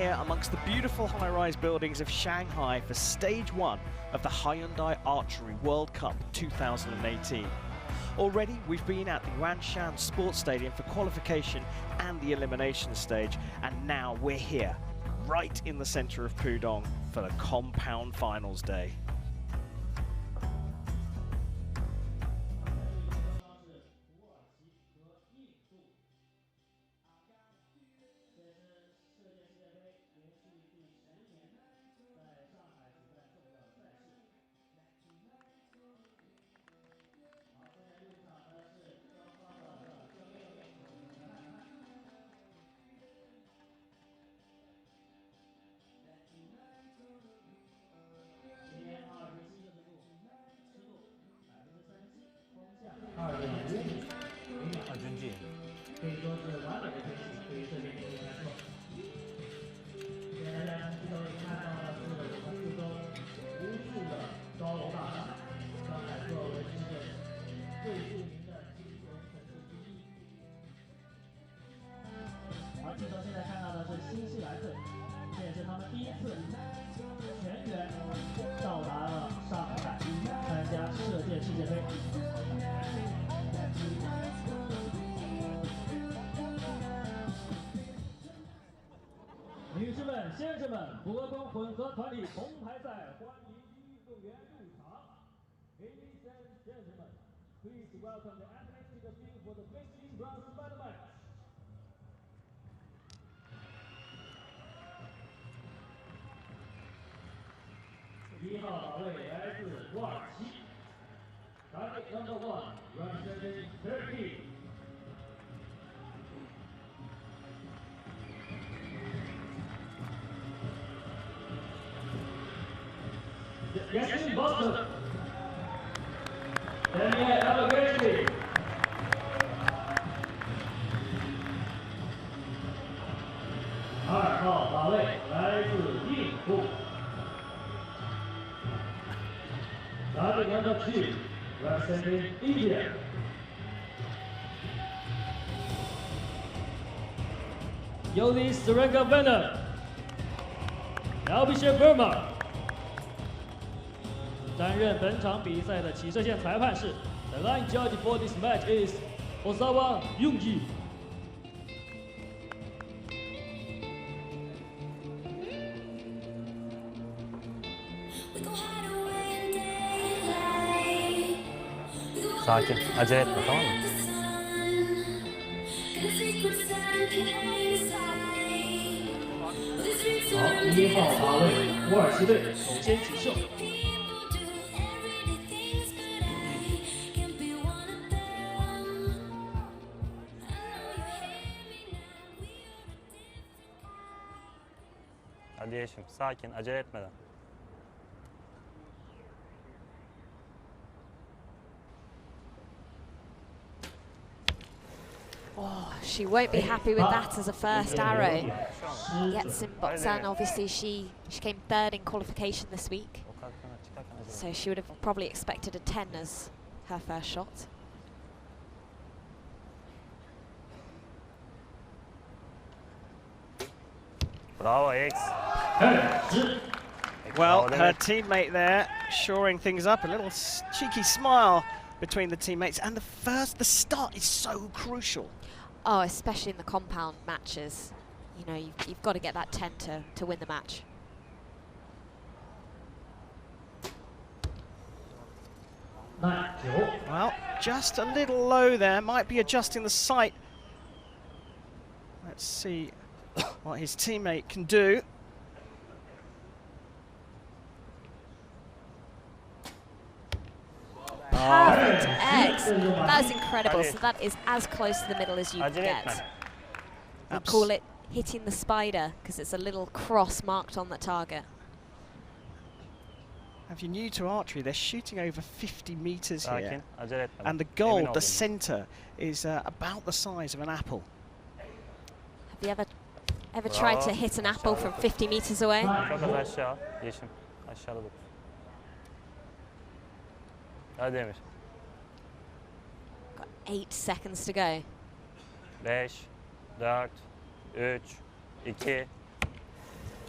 here amongst the beautiful high-rise buildings of Shanghai for stage 1 of the Hyundai Archery World Cup 2018. Already we've been at the Wanshan Sports Stadium for qualification and the elimination stage, and now we're here, right in the center of Pudong for the compound finals day. Ladies and gentlemen, please welcome the athletes to the field for the 15 bronze medal match. 1号宝位来自土耳其 ，Target number 1, representing Turkey. Yes, Boston. Hyundai Archery. 2号宝位来自印度 Target number 2, representing India. Yoli Saranga Venom. Abhishek Verma. 担任本场比赛的起射线裁判是 The line judge for this match is Osawa Yunji. Sakin, acele etme, tamam mı? 好，1号靶位，土耳其队首先起射。Hadi Yeşim, sakin, acele etmeden. Oh, she won't be happy with that as a first arrow. Getsin Boksan, obviously she came third in qualification this week, so she would have probably expected a 10 as her first shot. Bravo X. Well, her teammate there shoring things up, a little cheeky smile between the teammates, and the start is so crucial. Oh, especially in the compound matches. You know, you've got to get that 10 to win the match. Well, just a little low there, might be adjusting the sight. Let's see what his teammate can do. Perfect X. That is incredible. So that is as close to the middle as you can get. We call it hitting the spider because it's a little cross marked on the target. If you're new to archery, they're shooting over 50 meters here. Acele etmeden. And the goal, the center, is about the size of an apple. Have you ever tried to hit an apple from 50 meters away? Çok az aşağı, Yeşim. Aşağıda dur. Hadi Emir. Got 8 seconds to go. 5, 4, 3, 2.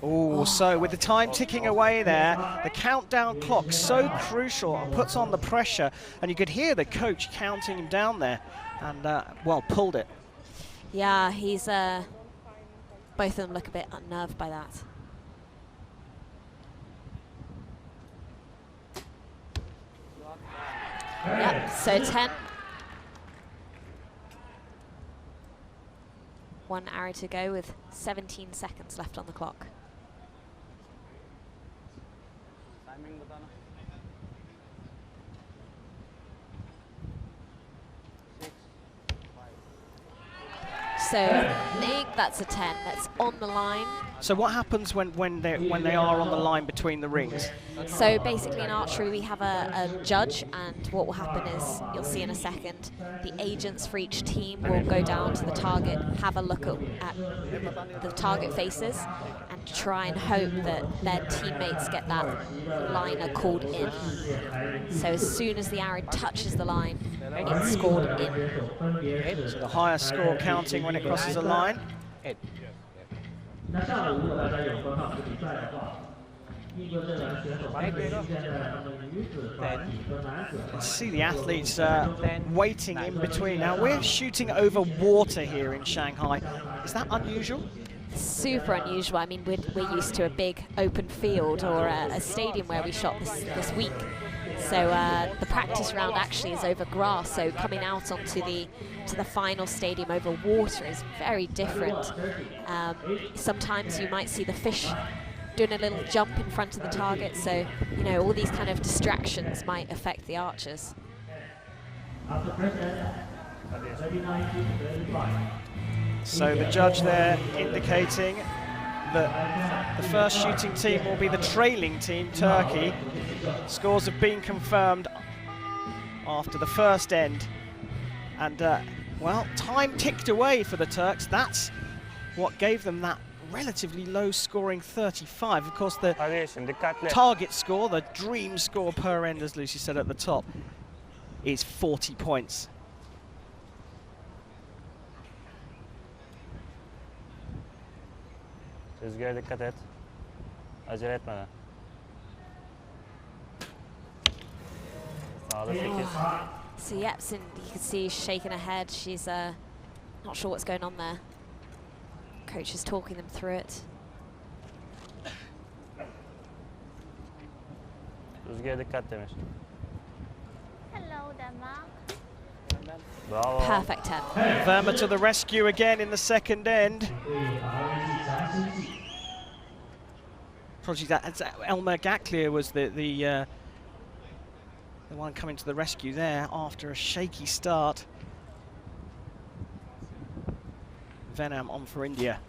Oh, so with the time ticking away there, the countdown clock so crucial, and puts on the pressure, and you could hear the coach counting him down there, and well, pulled it. Yeah, he's both of them look a bit unnerved by that. Yep, so 10. One arrow to go with 17 seconds left on the clock. So I think that's a 10. That's on the line. So what happens when they are on the line between the rings? So basically in archery we have a judge, and what will happen is, you'll see in a second, the agents for each team will go down to the target, have a look at the target faces, and try and hope that their teammates get that liner called in. So as soon as the arrow touches the line, it's scored in. So the highest score counting when it crosses a line. 那上午如果大家有观看我们比赛的话，英国这两个选手分别出现在他们女子团体和男子团体。 See the athletes waiting in between. Now we're shooting over water here in Shanghai. Is that unusual? Super unusual. I mean, we're used to a big open field or a stadium where we shot this week. So the practice round actually is over grass, so coming out onto the final stadium over water is very different. Sometimes you might see the fish doing a little jump in front of the target, so you know, all these kind of distractions might affect the archers. So the judge there indicating that the first shooting team will be the trailing team, Turkey. Scores have been confirmed after the first end. And, well, time ticked away for the Turks. That's what gave them that relatively low-scoring 35. Of course, the target score, the dream score per end, as Lucy said at the top, is 40 points. Rüzgara dikkat et. Acele etmeden. Sağda 8. So Yepsen, you can see she's shaking her head. She's not sure what's going on there. Coach is talking them through it. Rüzgara dikkat demiş. Hello, Denmark. Bravo. Perfect 10. Verma to the rescue again in the second end. Apologies, Elmer Gaklier was the one coming to the rescue there after a shaky start. Venam on for India.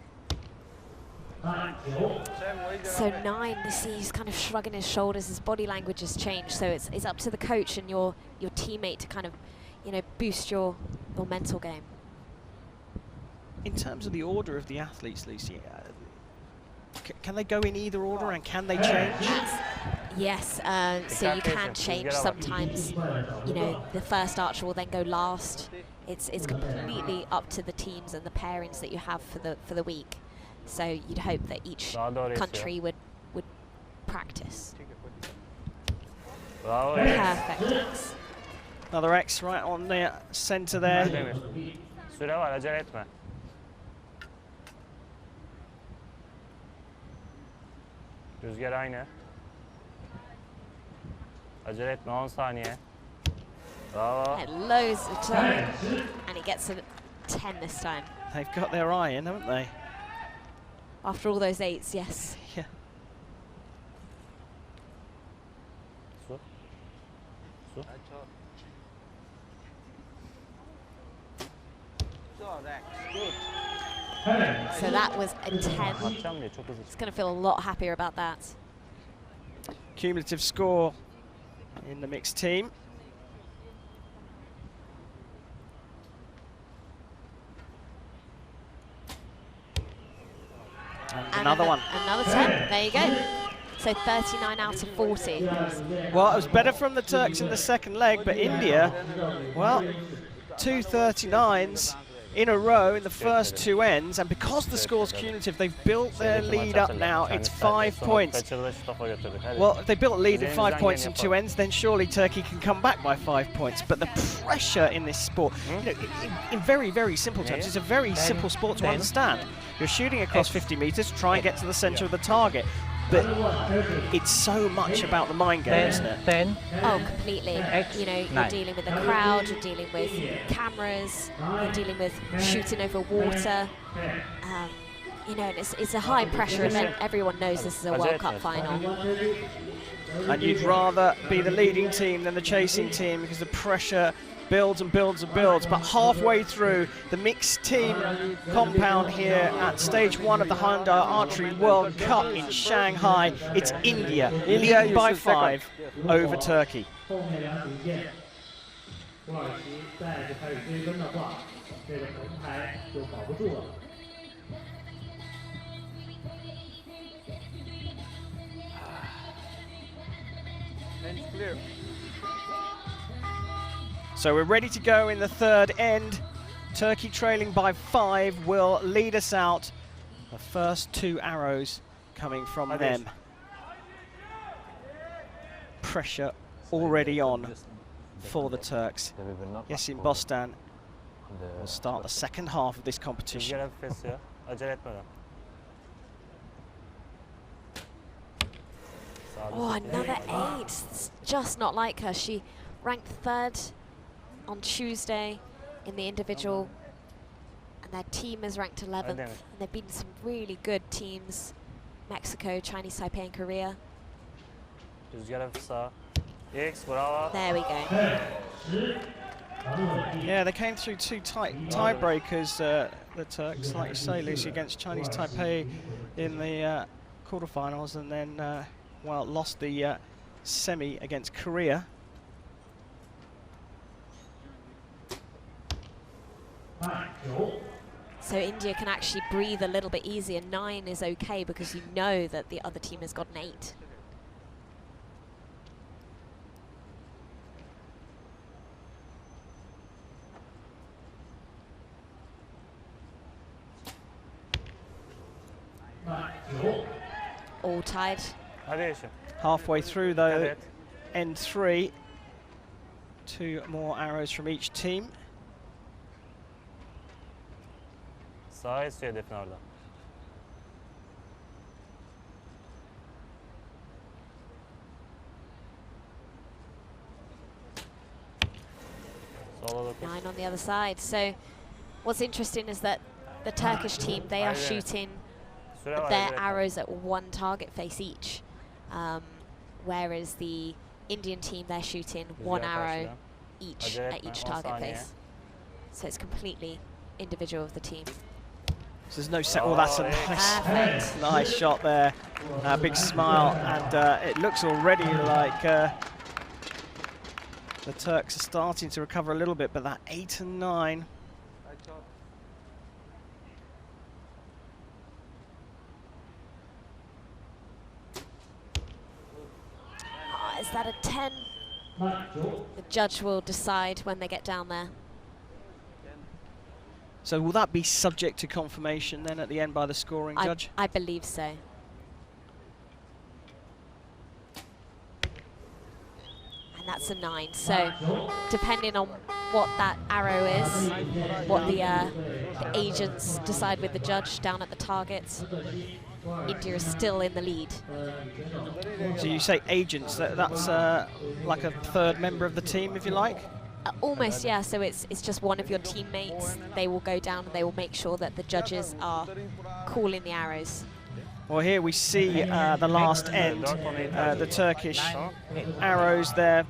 So 9, you see he's kind of shrugging his shoulders, his body language has changed, so it's up to the coach and your teammate to kind of, you know, boost your mental game. In terms of the order of the athletes, Lucy, can they go in either order and can they change? Yes, so you can change sometimes. You know, the first archer will then go last. It's completely up to the teams and the pairings that you have for the week. So you'd hope that each country would practice. Bravo. Perfect. Another X right on the centre there. Süre var, acele etme. Rüzgar aynı. Acele etme, 10 saniye. Bravo. And loads of time. And he gets a 10 this time. They've got their eye in, haven't they? After all those 8s, yes. Yeah. Su. Su. So that was a 10. Atacağım diye çok hızlı. He's going to feel a lot happier about that. Cumulative score in the mixed team. And another one. Another 10. There you go. So 39 out of 40. Well, it was better from the Turks in the second leg, but India, well, 2 39s in a row in the first 2 ends, and because the score's cumulative, they've built their lead up now. It's 5 points. Well, if they built a lead of 5 points in 2 ends, then surely Turkey can come back by 5 points. But the pressure in this sport, you know, in very, very simple terms, it's a very simple sport to understand. You're shooting across 50 meters, try and get to the center of the target. But it's so much about the mind game, isn't it? Oh, completely. You know, you're dealing with a crowd, you're dealing with cameras, you're dealing with shooting over water. You know, it's a high pressure event. Everyone knows this is a World Cup final. And you'd rather be the leading team than the chasing team because the pressure builds and builds and builds. But halfway through the mixed team compound here at stage 1 of the Hyundai Archery World Cup in Shanghai, it's India leading by 5 over Turkey. So we're ready to go in the third end. Turkey trailing by 5 will lead us out. The first 2 arrows coming from them. Pressure already on for the Turks. Yasin Bostan will start the second half of this competition. Oh, another 8. It's just not like her. She ranked 3rd on Tuesday in the individual, and their team is ranked 11th. And they've beaten some really good teams: Mexico, Chinese Taipei, and Korea. There we go. Yeah, they came through 2 tiebreakers, the Turks, like you say, Lucy, against Chinese Taipei in the quarterfinals, and then, well, lost the semi against Korea. So India can actually breathe a little bit easier. 9 is okay because you know that the other team has got an 8. All tied. Halfway through though, end 3. 2 more arrows from each team. Nine on the other side. So what's interesting is that the Turkish team, they are shooting their arrows at 1 target face each, whereas the Indian team, they're shooting 1 arrow each at each target face. So it's completely individual of the team. So there's no set. Oh, that's a nice shot there. Big smile, and it looks already like the Turks are starting to recover a little bit, but that 8 and 9. Is that a 10? The judge will decide when they get down there. So will that be subject to confirmation then at the end by the scoring judge? I believe so. And that's a 9. So depending on what that arrow is, what the agents decide with the judge down at the targets, India is still in the lead. So you say agents, that's like a 3rd member of the team, if you like? Almost, yeah. So it's just one of your teammates. They will go down and they will make sure that the judges are calling the arrows. Well, here we see the last end, the Turkish arrows there,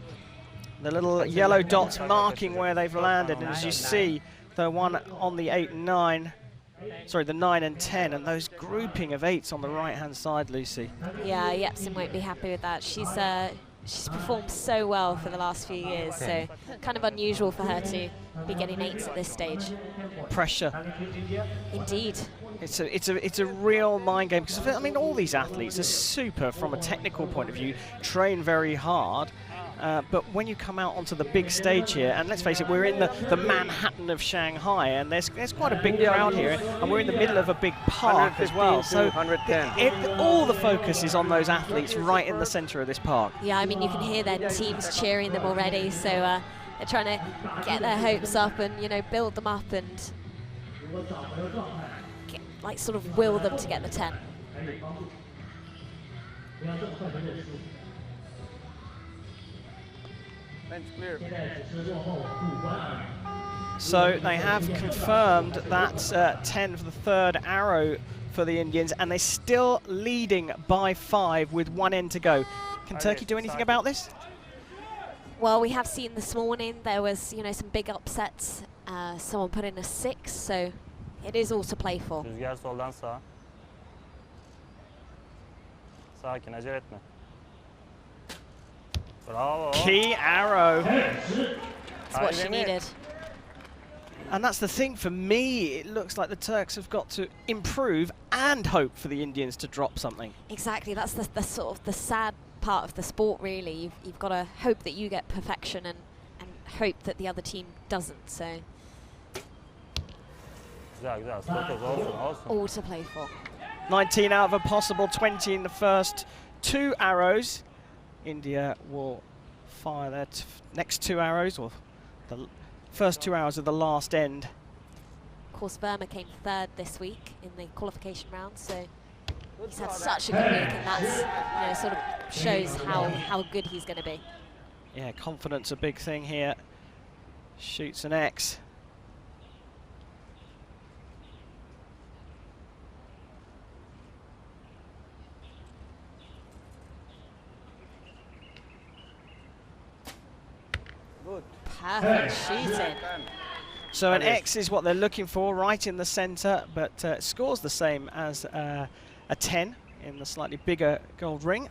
the little yellow dots marking where they've landed, and as you see, the one on the 8 and 9, sorry, the 9 and 10, and those grouping of 8s on the right-hand side, Lucy. Yeah, Yepsen won't be happy with that. She's performed so well for the last few years, so kind of unusual for her to be getting 8s at this stage. Pressure. Indeed. It's a real mind game, because I mean all these athletes are super from a technical point of view, train very hard, but when you come out onto the big stage here, and let's face it, we're in the Manhattan of Shanghai, and there's quite a big crowd here, and we're in the middle of a big park as well. So all the focus is on those athletes right in the center of this park. Yeah, I mean, you can hear their teams cheering them already, so they're trying to get their hopes up and, you know, build them up and like sort of will them to get the 10. So they have confirmed that 10 for the third arrow for the Indians, and they're still leading by 5 with 1 end to go. Can Turkey do anything about this? Well, we have seen this morning there was, you know, some big upsets. Someone put in a 6, so it is all to play for. Rüzgar soldan sağa. Sakin, acele etme. Bravo. Key arrow. That's what she needed. And that's the thing for me, it looks like the Turks have got to improve and hope for the Indians to drop something. Exactly, that's the sort of the sad part of the sport, really. You've got to hope that you get perfection and hope that the other team doesn't, so. Güzel güzel. Stokos olsun. All to play for. 19 out of a possible 20 in the first 2 arrows. India will fire their next 2 arrows, or the first 2 arrows of the last end. Of course, Verma came 3rd this week in the qualification round, so he's had such a good week, and that's, you know, sort of shows how good he's going to be. Yeah, confidence a big thing here. Shoots an X. Perfect shooting. So an X is what they're looking for, right in the center, but scores the same as a 10 in the slightly bigger gold ring.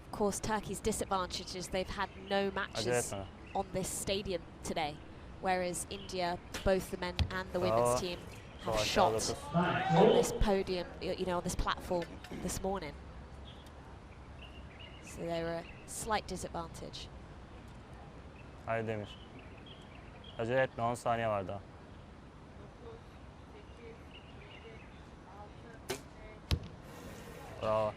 Of course, Turkey's disadvantage is they've had no matches on this stadium today, whereas India, both the men and the women's team, have shot on this podium, you know, on this platform this morning. So they were a slight disadvantage. Haydi Demir. Acele etme, 10 saniye var daha. Bravo.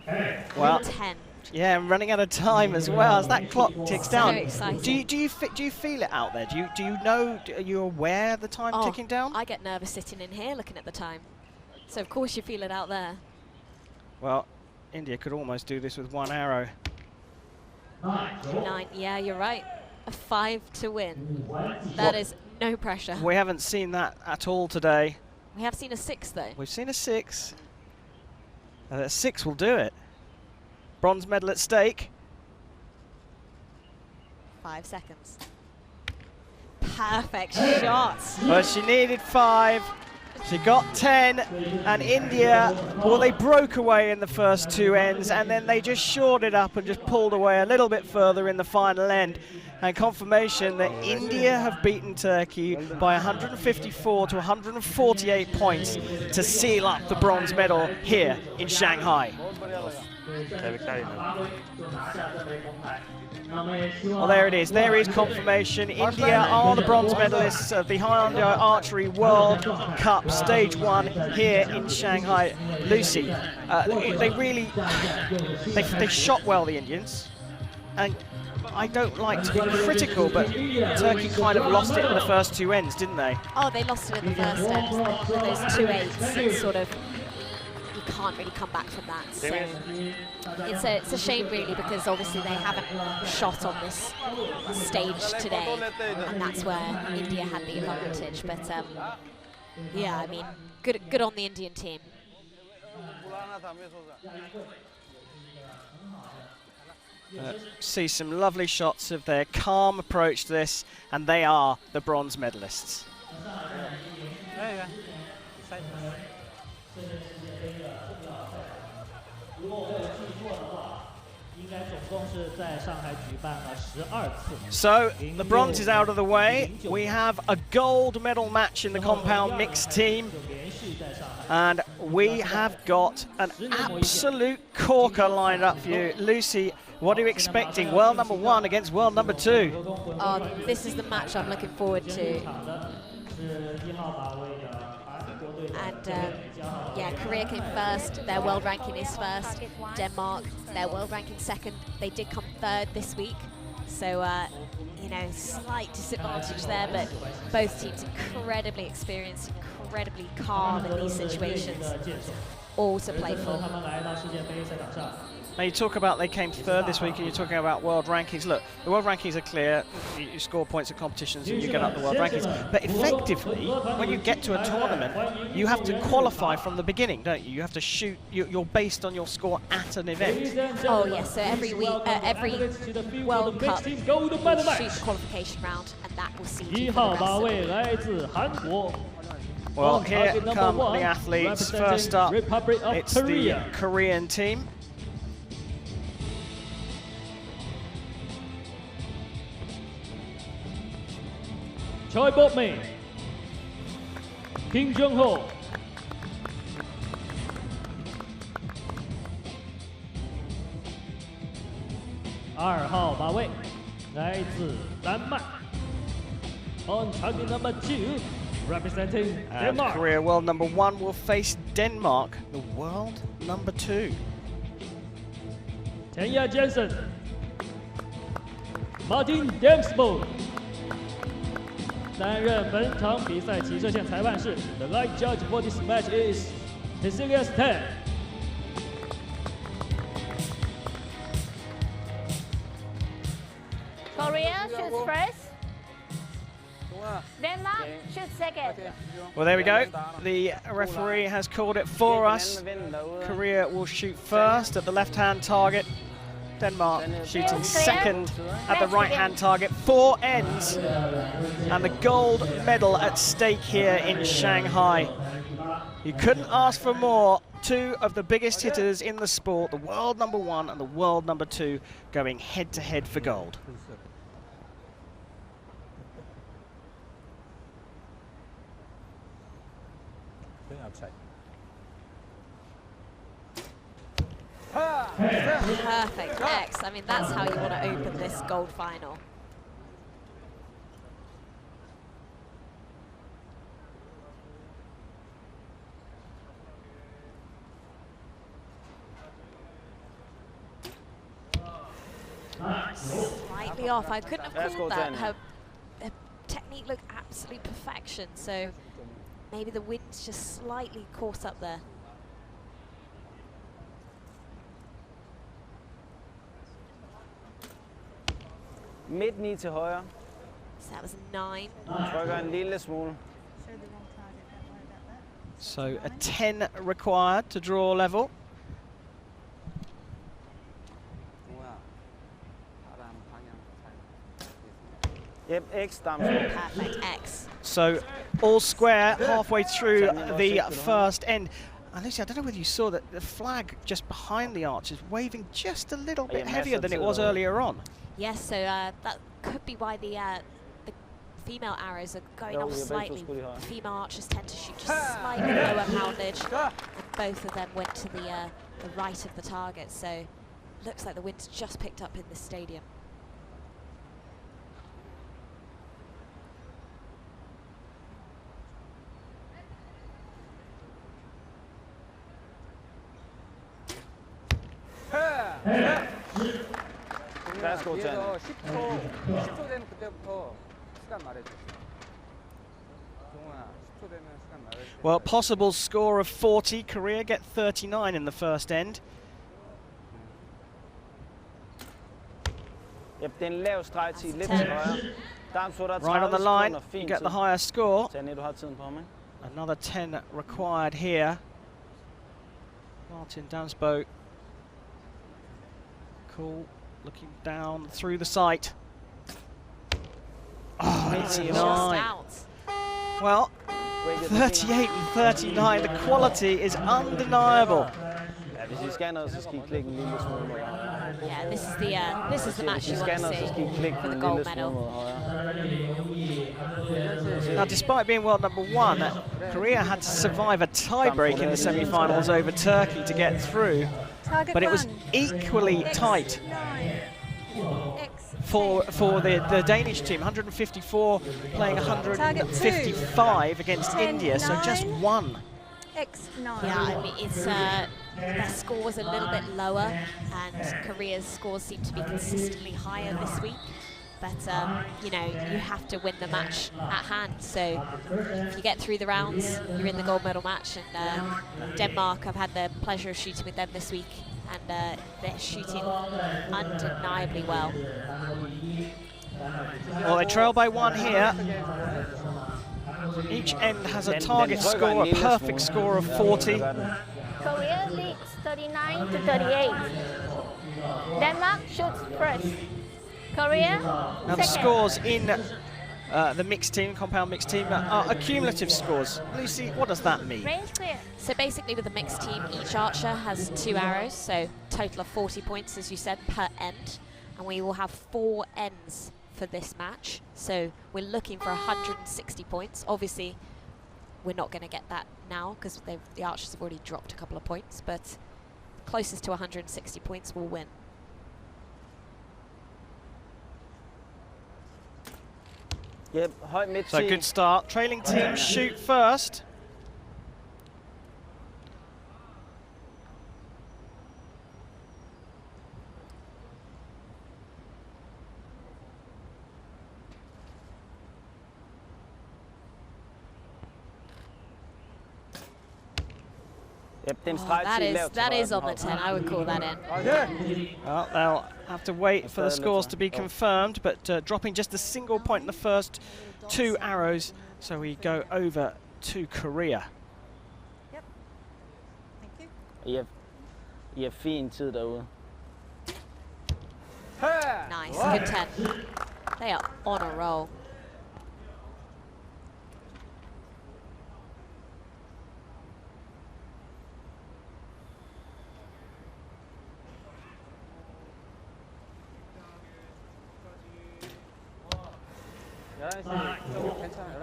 Well, 10. yeah, I'm running out of time as well as that clock ticks down. Exciting. Do you feel it out there? Do you know? Are you aware of the time ticking down? I get nervous sitting in here looking at the time. So of course you feel it out there. Well, India could almost do this with 1 arrow. 9. Yeah, you're right. A 5 to win. That is no pressure. We haven't seen that at all today. We have seen a 6 though. We've seen a 6. A 6 will do it. Bronze medal at stake. 5 seconds. Perfect shot. Well, she needed 5. She got 10, and India, well, they broke away in the first 2 ends, and then they just shored it up and just pulled away a little bit further in the final end. And confirmation that India have beaten Turkey by 154 to 148 points to seal up the bronze medal here in Shanghai. Well, there it is. There is confirmation. India are the bronze medalists of the Hyundai Archery World Cup Stage 1 here in Shanghai. Lucy, they shot well, the Indians, and I don't like to be critical, but Turkey kind of lost it in the first 2 ends, didn't they? Oh, they lost it in the first end. With those 2 8s, it's sort of, you can't really come back from that. So it's a shame, really, because obviously they haven't shot on this stage today, and that's where India had the advantage. But yeah, I mean, good on the Indian team. See some lovely shots of their calm approach to this, and they are the bronze medalists. So the bronze is out of the way. We have a gold medal match in the compound mixed team, and we have got an absolute corker lined up for you. Lucy, what are you expecting? World number 1 against world number 2. Oh, this is the match I'm looking forward to. And yeah, Korea came first. Their world ranking is first. Denmark, their world ranking second. They did come third this week. So, you know, slight disadvantage there, but both teams incredibly experienced, incredibly calm in these situations. All to play for. Now you talk about they came third this week and you're talking about world rankings. Look, the world rankings are clear. You score points at competitions and you get up the world rankings. But effectively, when you get to a tournament, you have to qualify from the beginning, don't you? You have to shoot, you're based on your score at an event. Oh yes, so every week, every World Cup you shoot the qualification round and that will see you for the rest of it. Well, here come the athletes. First up, it's the Korean team. Choi Bok-min, Kim Jung-ho, 2号马位来自丹麦 On target number 2, representing And Denmark. Korea world number 1 will face Denmark, the world number 2. Tanya Jensen, Martin Demsbo 担任本场比赛起射线裁判是 The light judge for this match is Cecilius Tan. Korea shoots first. Denmark shoots second. Well, there we go. The referee has called it for us. Korea will shoot first at the left-hand target. Denmark shooting second at the right-hand target. 4 ends and the gold medal at stake here in Shanghai. You couldn't ask for more. 2 of the biggest hitters in the sport, the world number 1 and the world number 2, going head-to-head for gold. Perfect X. I mean, that's how you want to open this gold final. Slightly off. I couldn't have called that. Her technique looked absolute perfection. So maybe the wind's just slightly caught up there. Midt 9 til højre. So that was a 9. Trykker en lille smule. So a 10 required to draw level. Yep, X, Damsgaard. Perfect X. So all square halfway through the first end. And Lucy, I don't know whether you saw that the flag just behind the arch is waving just a little bit heavier than it was earlier on. Yes, so that could be why the female arrows are going off slightly. Female archers tend to shoot just slightly lower poundage, and both of them went to the right of the target. So looks like the wind's just picked up in this stadium. Værsgo, Tanja. 10초 되면 그때부터 시간 말해줘. 동훈아, 10초 되면 시간 말해줘. Well, possible score of 40. Korea get 39 in the first end. Yep, det er en lav streg til lidt til højre. Damsgaard, der er Right on 30 the line, sekunder. you Fint get the tid. higher score. Tanja, du har tiden på ham, ikke? Another 10 required here. Martin Dansbo. Cool, looking down through the sight. Oh, 89. Well, 38 and 39, the quality is undeniable. Ja, hvis I skal noget, så skal I klikke en lille smule. Yeah, Yeah, this is the match you want to see for the gold medal. Now, despite being world number 1, Korea had to survive a tie-break in the semi-finals over Turkey to get through, but it was equally tight for the Danish team. 154 playing 155 against India, so just one. Yeah, I mean, it's their score was a little bit lower, and Korea's scores seem to be consistently higher this week. But you know, you have to win the match at hand. So if you get through the rounds, you're in the gold medal match. And Denmark, I've had the pleasure of shooting with them this week, and they're shooting undeniably well. Well, they trail by 1 here. Each end has a target score, a perfect score of 40. Korea leads 39 to 38. Denmark shoots first. Korea Now the second. scores in the mixed team, compound mixed team, are accumulative scores. Lucy, what does that mean? Range clear. So basically with the mixed team, each archer has 2 arrows, so total of 40 points, as you said, per end. And we will have 4 ends for this match. So we're looking for 160 points. Obviously, we're not going to get that now because the archers have already dropped a couple of points, but closest to 160 points will win. Yep, høj midt So good start. Trailing team shoot first. Yep, det er en Oh, streg til lavt til that højre. is on the 10. I would call that in. Well, they'll have to wait for the scores to be confirmed, but dropping just a single point in the first 2 arrows, so we go over to Korea. I har fin tid derude. Nice, good 10. They are on a roll.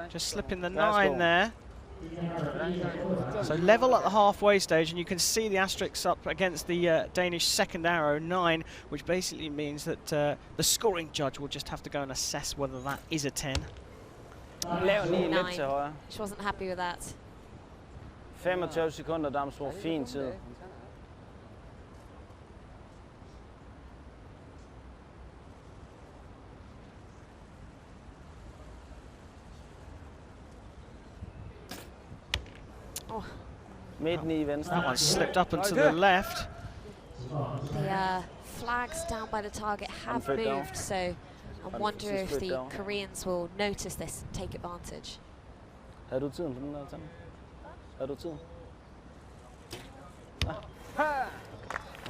Just slipping the 9 there. So level at the halfway stage, and you can see the asterisks up against the Danish second arrow, 9, which basically means that the scoring judge will just have to go and assess whether that is a 10. Lav 9 lidt til 9. højre. She wasn't happy with that. 25 sekunder, Damsgaard. Fin tid. Oh, Midt 9 venstre. That one slipped up and to the left. the flags down by the target have Unfit down. moved, so I wonder if Unfit the down. Koreans will notice this and take advantage. Har du tiden på den der, Tanne? Har du tiden?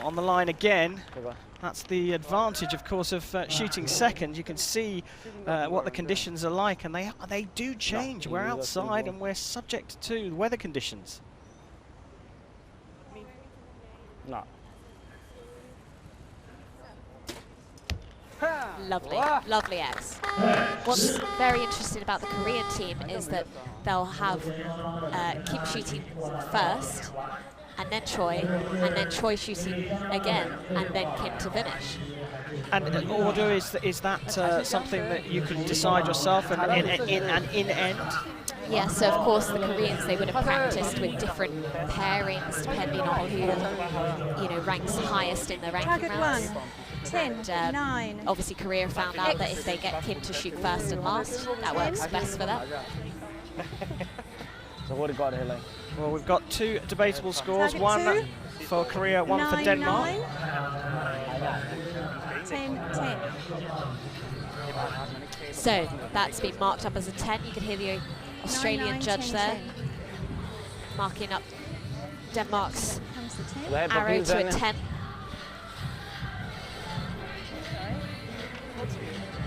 On the line again. Det er godt. That's the advantage, of course, of shooting second. You can see what the conditions are like, and they do change. We're outside, and we're subject to the weather conditions. Nej. Lovely, lovely X. What's very interesting about the Korean team is that they'll have Kim shooting first, and then Choi shooting again, and then Kim to finish. And order, is that something that you can decide yourself and in an in-end? Yeah, so of course the Koreans, they would have practiced with different pairings depending on who ranks highest in the ranking rounds. 10, And 9. obviously Korea found out that if they get Kim to shoot first and last, that works best for them. Så hurtigt går det heller ikke. Well, we've got 2 debatable scores, Target 1 2. for Korea, 1 for 9, Denmark. 9. 10, 10. So that's been marked up as a 10. You can hear the Australian 9, 9, judge 10, there 10. marking up Denmark's Comes the 10. Du vil have et par arrow pil, to a Tanne? 10.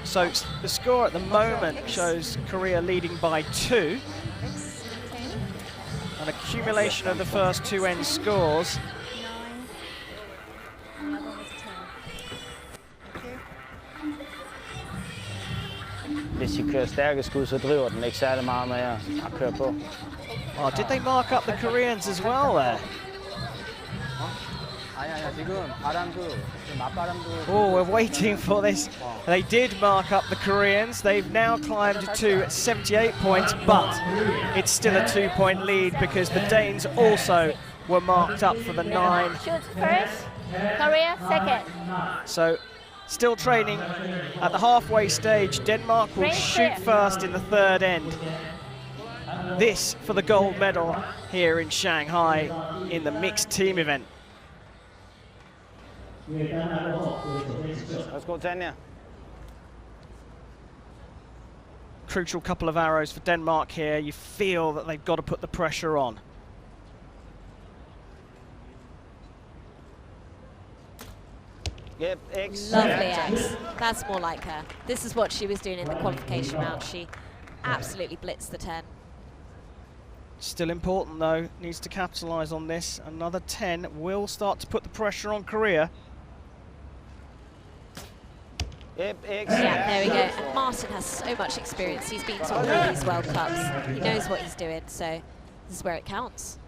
So the score at the moment shows Korea leading by 2. X, 10. An accumulation of the first 2 end scores. 9. Another one was a 10. Hvis de kører stærke skud, så driver den ikke særlig meget med at køre på. Oh, did they mark up the Koreans as well there? Oh, we're waiting for this. They did mark up the Koreans. They've now climbed to 78 points, but it's still a 2-point lead because the Danes also were marked up for the 9. Shoot first, Korea second. So, still training at the halfway stage. Denmark will shoot first in the 3rd end. This for the gold medal here in Shanghai in the mixed team event. Let's go, Tanya. Crucial couple of arrows for Denmark here. You feel that they've got to put the pressure on. Yep, X. Lovely X. That's more like her. This is what she was doing in the qualification round. She absolutely blitzed the 10. Still important though, needs to capitalise on this. Another 10 will start to put the pressure on Korea. Yep, X. Yeah, there we go. And Martin has so much experience. He's been to all these World Cups. He knows what he's doing, so this is where it counts.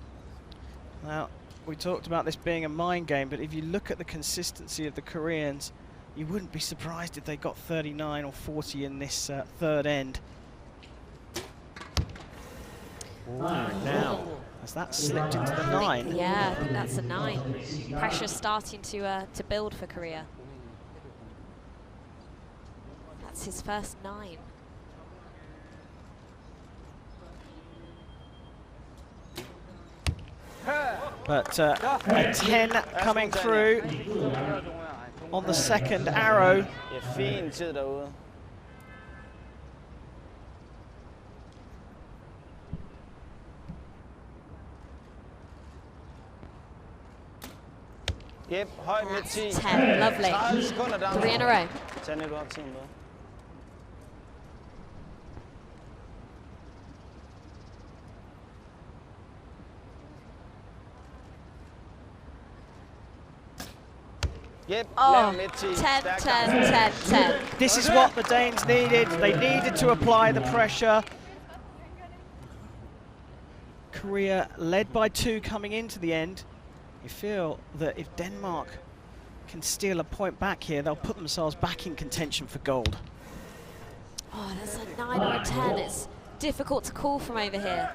Now, we talked about this being a mind game, but if you look at the consistency of the Koreans, you wouldn't be surprised if they got 39 or 40 in this 3rd end. Ooh, now, has that slipped into the 9? Yeah, I think that's a 9. Pressure's starting to build for Korea. That's his first 9. But a 10 coming through on the 2nd arrow. Ja, fin tid derude. Yep, højt med 10. 10, lovely. 30 sekunder down. 3 in a row. Tanja, du har tiden med. Yep, Oh, lav midt 10. 10, Stærkt 10, down. 10, 10. This is what the Danes needed. They needed to apply the pressure. Korea led by 2 coming into the end. You feel that if Denmark can steal a point back here, they'll put themselves back in contention for gold. Oh, that's a 9 or a 10. It's difficult to call from over here.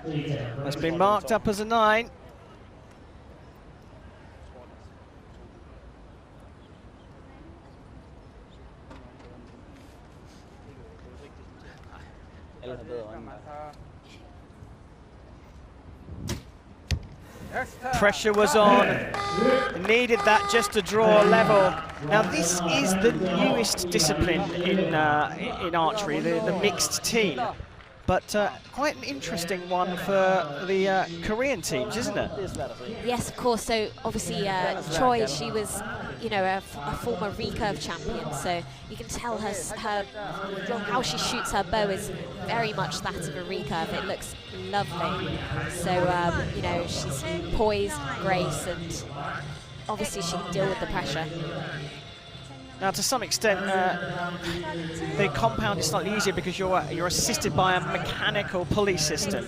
Has been marked up as a 9. Pressure was on, needed that just to draw a level. Now this is the newest discipline in archery, the mixed team, but quite an interesting one for the Korean teams, isn't it? Yes, of course. So obviously Choi, she was, you know, a former recurve champion, so you can tell her how she shoots her bow is very much that of a recurve. It looks lovely. So you know, she's poised, grace, and obviously she can deal with the pressure. Now, to some extent, the compound is slightly easier because you're assisted by a mechanical pulley system,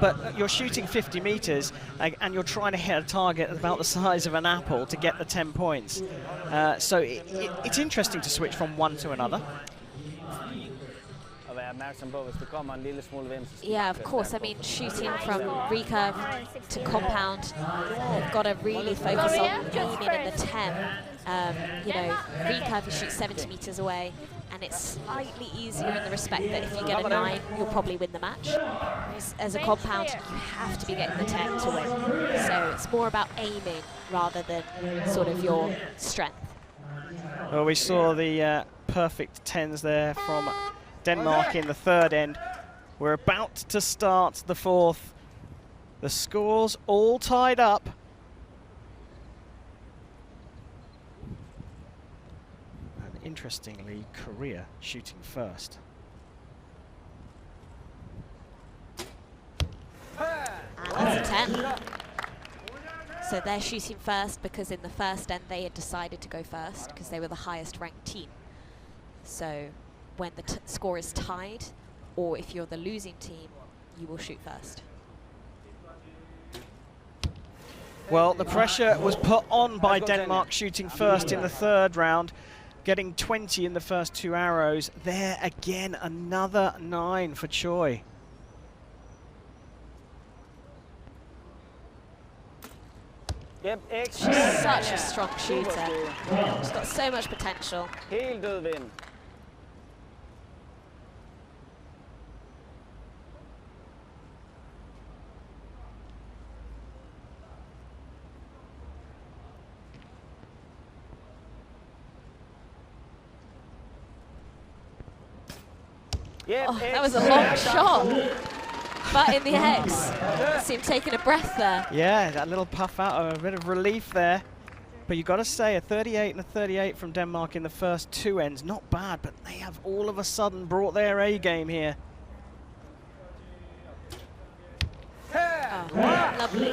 but you're shooting 50 meters and you're trying to hit a target about the size of an apple to get the 10 points. So it's interesting to switch from one to another. Yeah, of course. I mean, shooting from recurve to compound, you've got to really focus on aiming in the 10. You know, recurve you shoot 70 meters away, and it's slightly easier in the respect that if you get a 9, you'll probably win the match. As a compound, you have to be getting the 10 to win. So it's more about aiming rather than sort of your strength. Well, we saw the perfect 10s there from Denmark in the 3rd end. We're about to start the 4th. The scores all tied up. And interestingly, Korea shooting first. And that's a 10. So they're shooting first because in the 1st end they had decided to go first because they were the highest ranked team. So when the score is tied, or if you're the losing team, you will shoot first. Well, the pressure was put on by Denmark shooting first in the third round, getting 20 in the first 2 arrows. There again, another 9 for Choi. Yep, She's such a strong shooter. She's got so much potential. Helt dødvind. Yep, Oh, that was a long shot. But in the X, see him taking a breath there. Yeah, that little puff out, a bit of relief there. But you've got to say, a 38 and a 38 from Denmark in the first 2 ends, not bad, but they have all of a sudden brought their A game here. Oh, lovely.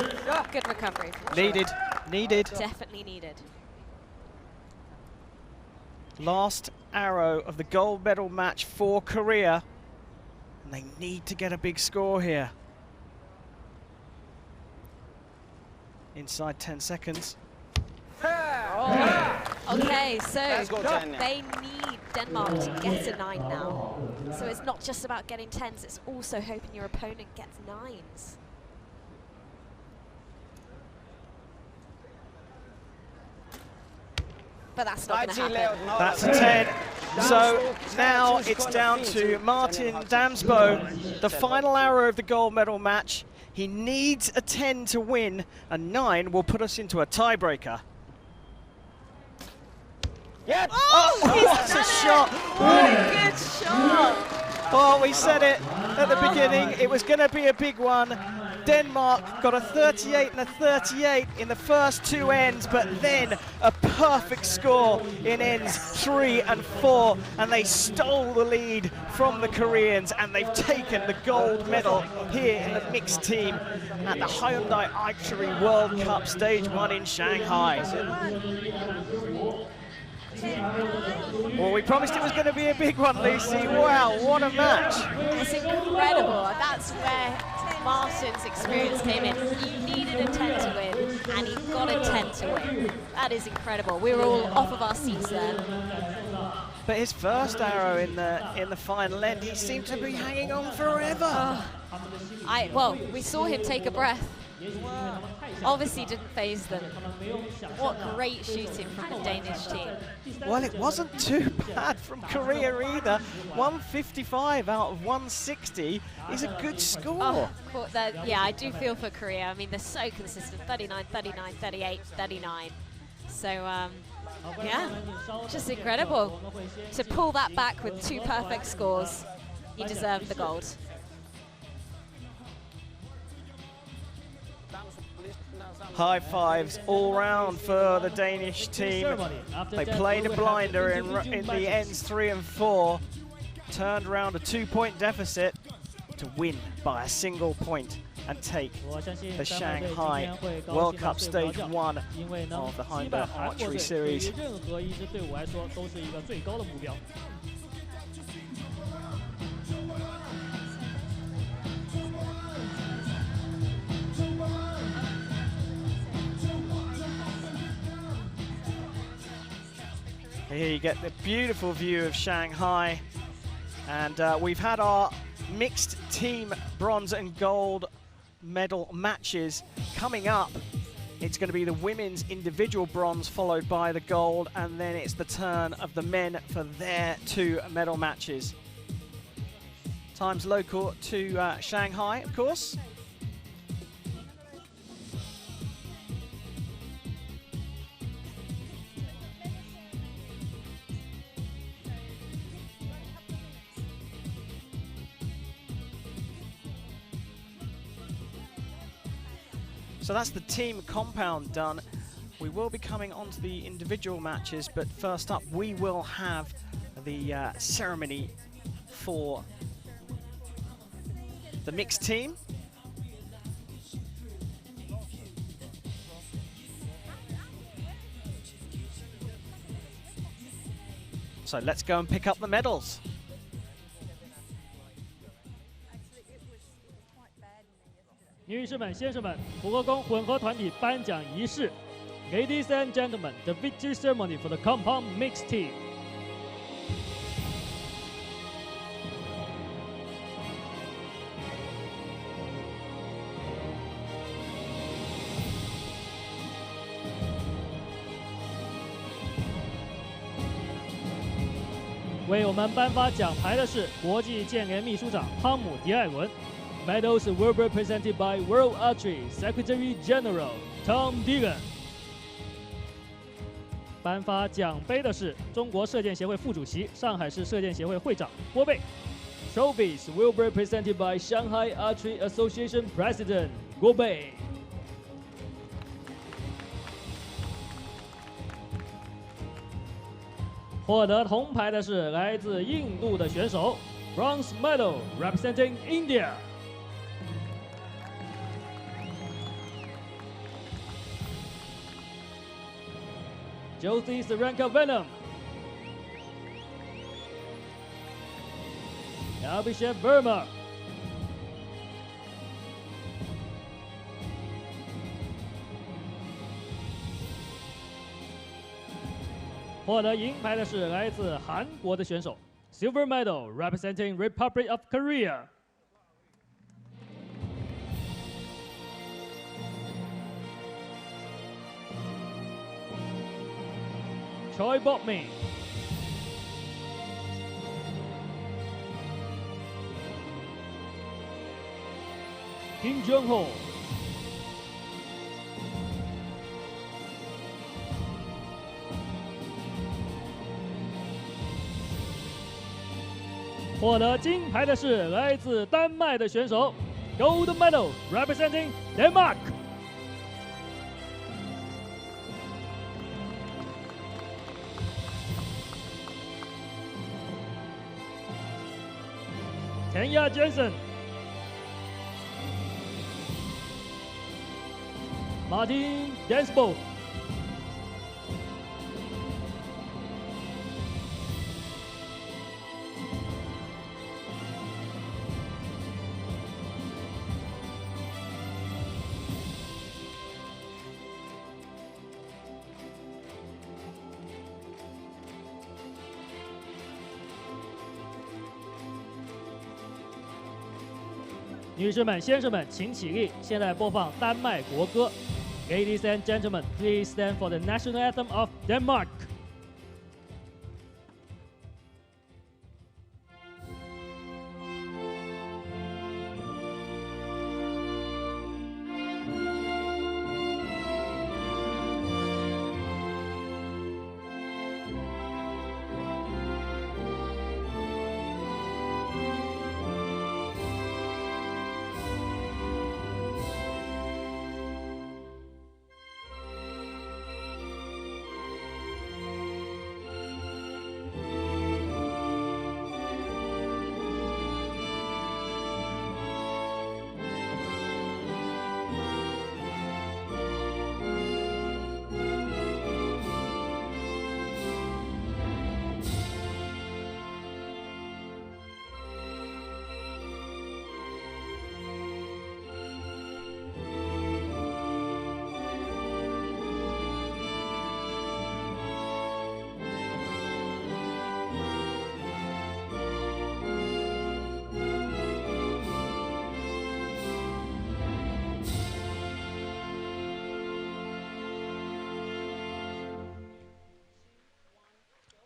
Good recovery. Needed. Definitely needed. Last arrow of the gold medal match for Korea. And they need to get a big score here. Inside 10 seconds. Okay, so go, they need Denmark to get a 9 now. So it's not just about getting 10s, it's also hoping your opponent gets 9s. But that's not going to happen. That's a 10. So now it's down to Martin Damsbo, the final arrow of the gold medal match. He needs a 10 to win. A 9 will put us into a tiebreaker. Yep. Oh, what a shot! What a good shot! Oh, we said it at the beginning. It was going to be a big one. Denmark got a 38 and a 38 in the first 2 ends, but then a perfect score in ends 3 and 4, and they stole the lead from the Koreans, and they've taken the gold medal here in the mixed team at the Hyundai Archery World Cup Stage 1 in Shanghai. Well, we promised it was going to be a big one, Lucy. Wow, what a match. It's incredible. That's where Martin's experience came in. He needed a 10 to win, and he got a 10 to win. That is incredible. We were all off of our seats there. But his first arrow in the final end, he seemed to be hanging on forever. Well, we saw him take a breath. Obviously didn't phase them. What great shooting from the Danish team. Well, it wasn't too bad from Korea either. 155 out of 160 is a good score. Yeah, I do feel for Korea. I mean, they're so consistent. 39, 39, 38, 39. So, yeah, just incredible. To pull that back with 2 perfect scores, you deserve the gold. High fives all round for the Danish team. They played a blinder in the ends 3 and 4, turned around a 2-point deficit to win by a single point and take the Shanghai World Cup Stage 1 of the Hyundai Archery Series. Here you get the beautiful view of Shanghai, and we've had our mixed team bronze and gold medal matches coming up. It's going to be the women's individual bronze followed by the gold, and then it's the turn of the men for their 2 medal matches. Times local to Shanghai, of course. So that's the team compound done. We will be coming on to the individual matches, but first up we will have the ceremony for the mixed team. So let's go and pick up the medals. 女士们、先生们，复合弓混合团体颁奖仪式。Ladies and gentlemen, the victory ceremony for the compound mixed team. 为我们颁发奖牌的是国际健联秘书长汤姆·迪艾伦。Medals will be presented by World Archery Secretary General Tom Deegan。颁发奖杯的是中国射箭协会副主席、上海市射箭协会会长郭贝。Trophies will be presented by Shanghai Archery Association President 郭贝。获得铜牌的是来自印度的选手 ，Bronze Medal representing India。Josie Saranka Venom。Abhishek Verma。获得银牌的是来自韩国的选手 ，Silver Medal representing Republic of Korea。Choi Bokmin。Kim Jong-ho。获得金牌的是来自丹麦的选手 ，Gold Medal representing Denmark。Tanya Jensen。Martin Densbo。女士们、先生们，请起立！现在播放丹麦国歌。Ladies and gentlemen, please stand for the national anthem of Denmark.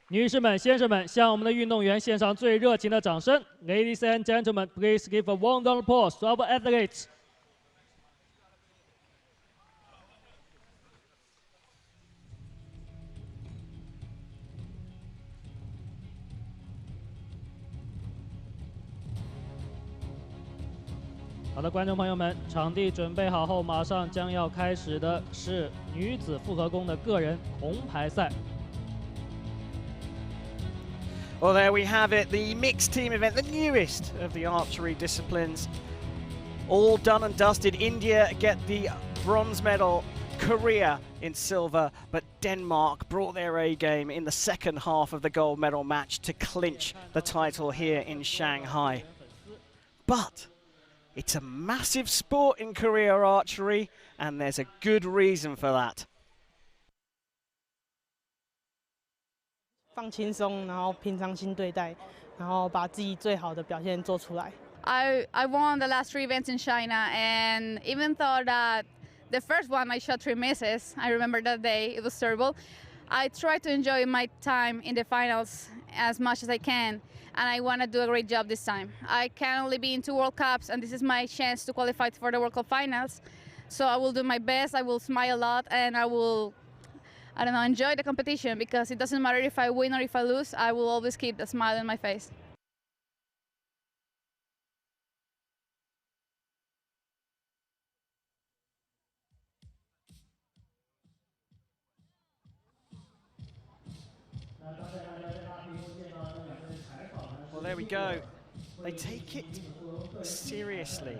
女士们、先生们，向我们的运动员献上最热情的掌声。Ladies and gentlemen, please give a warm round of applause to our athletes. 好的，观众朋友们，场地准备好后，马上将要开始的是女子复合弓的个人铜牌赛。 Well, there we have it, the mixed team event, the newest of the archery disciplines. All done and dusted. India get the bronze medal, Korea in silver, but Denmark brought their A game in the second half of the gold medal match to clinch the title here in Shanghai. But It's a massive sport in Korea, archery, and there's a good reason for that. 放轻松，然后平常心对待，然后把自己最好的表现做出来。 I won the last 3 events in China, and even though that the first one I shot 3 misses, I remember that day, it was terrible. I try to enjoy my time in the finals as much as I can, and I want to do a great job this time. I can only be in 2 World Cups, and this is my chance to qualify for the World Cup finals. So I will do my best, I will smile a lot, and I will, I don't know, enjoy the competition, because it doesn't matter if I win or if I lose, I will always keep a smile on my face. Well, there we go. They take it seriously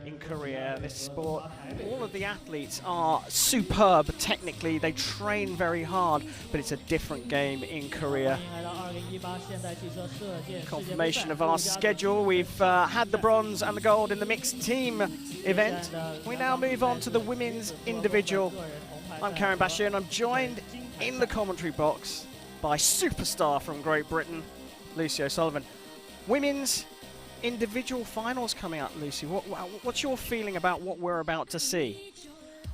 in Korea, this sport. All of the athletes are superb technically. They train very hard, but it's a different game in Korea. Confirmation of our schedule. We've had the bronze and the gold in the mixed team event. We now move on to the women's individual. I'm Karen Bashir, and I'm joined in the commentary box by superstar from Great Britain, Lucy O'Sullivan. Women's individual finals coming up, Lucy. What's your feeling about what we're about to see?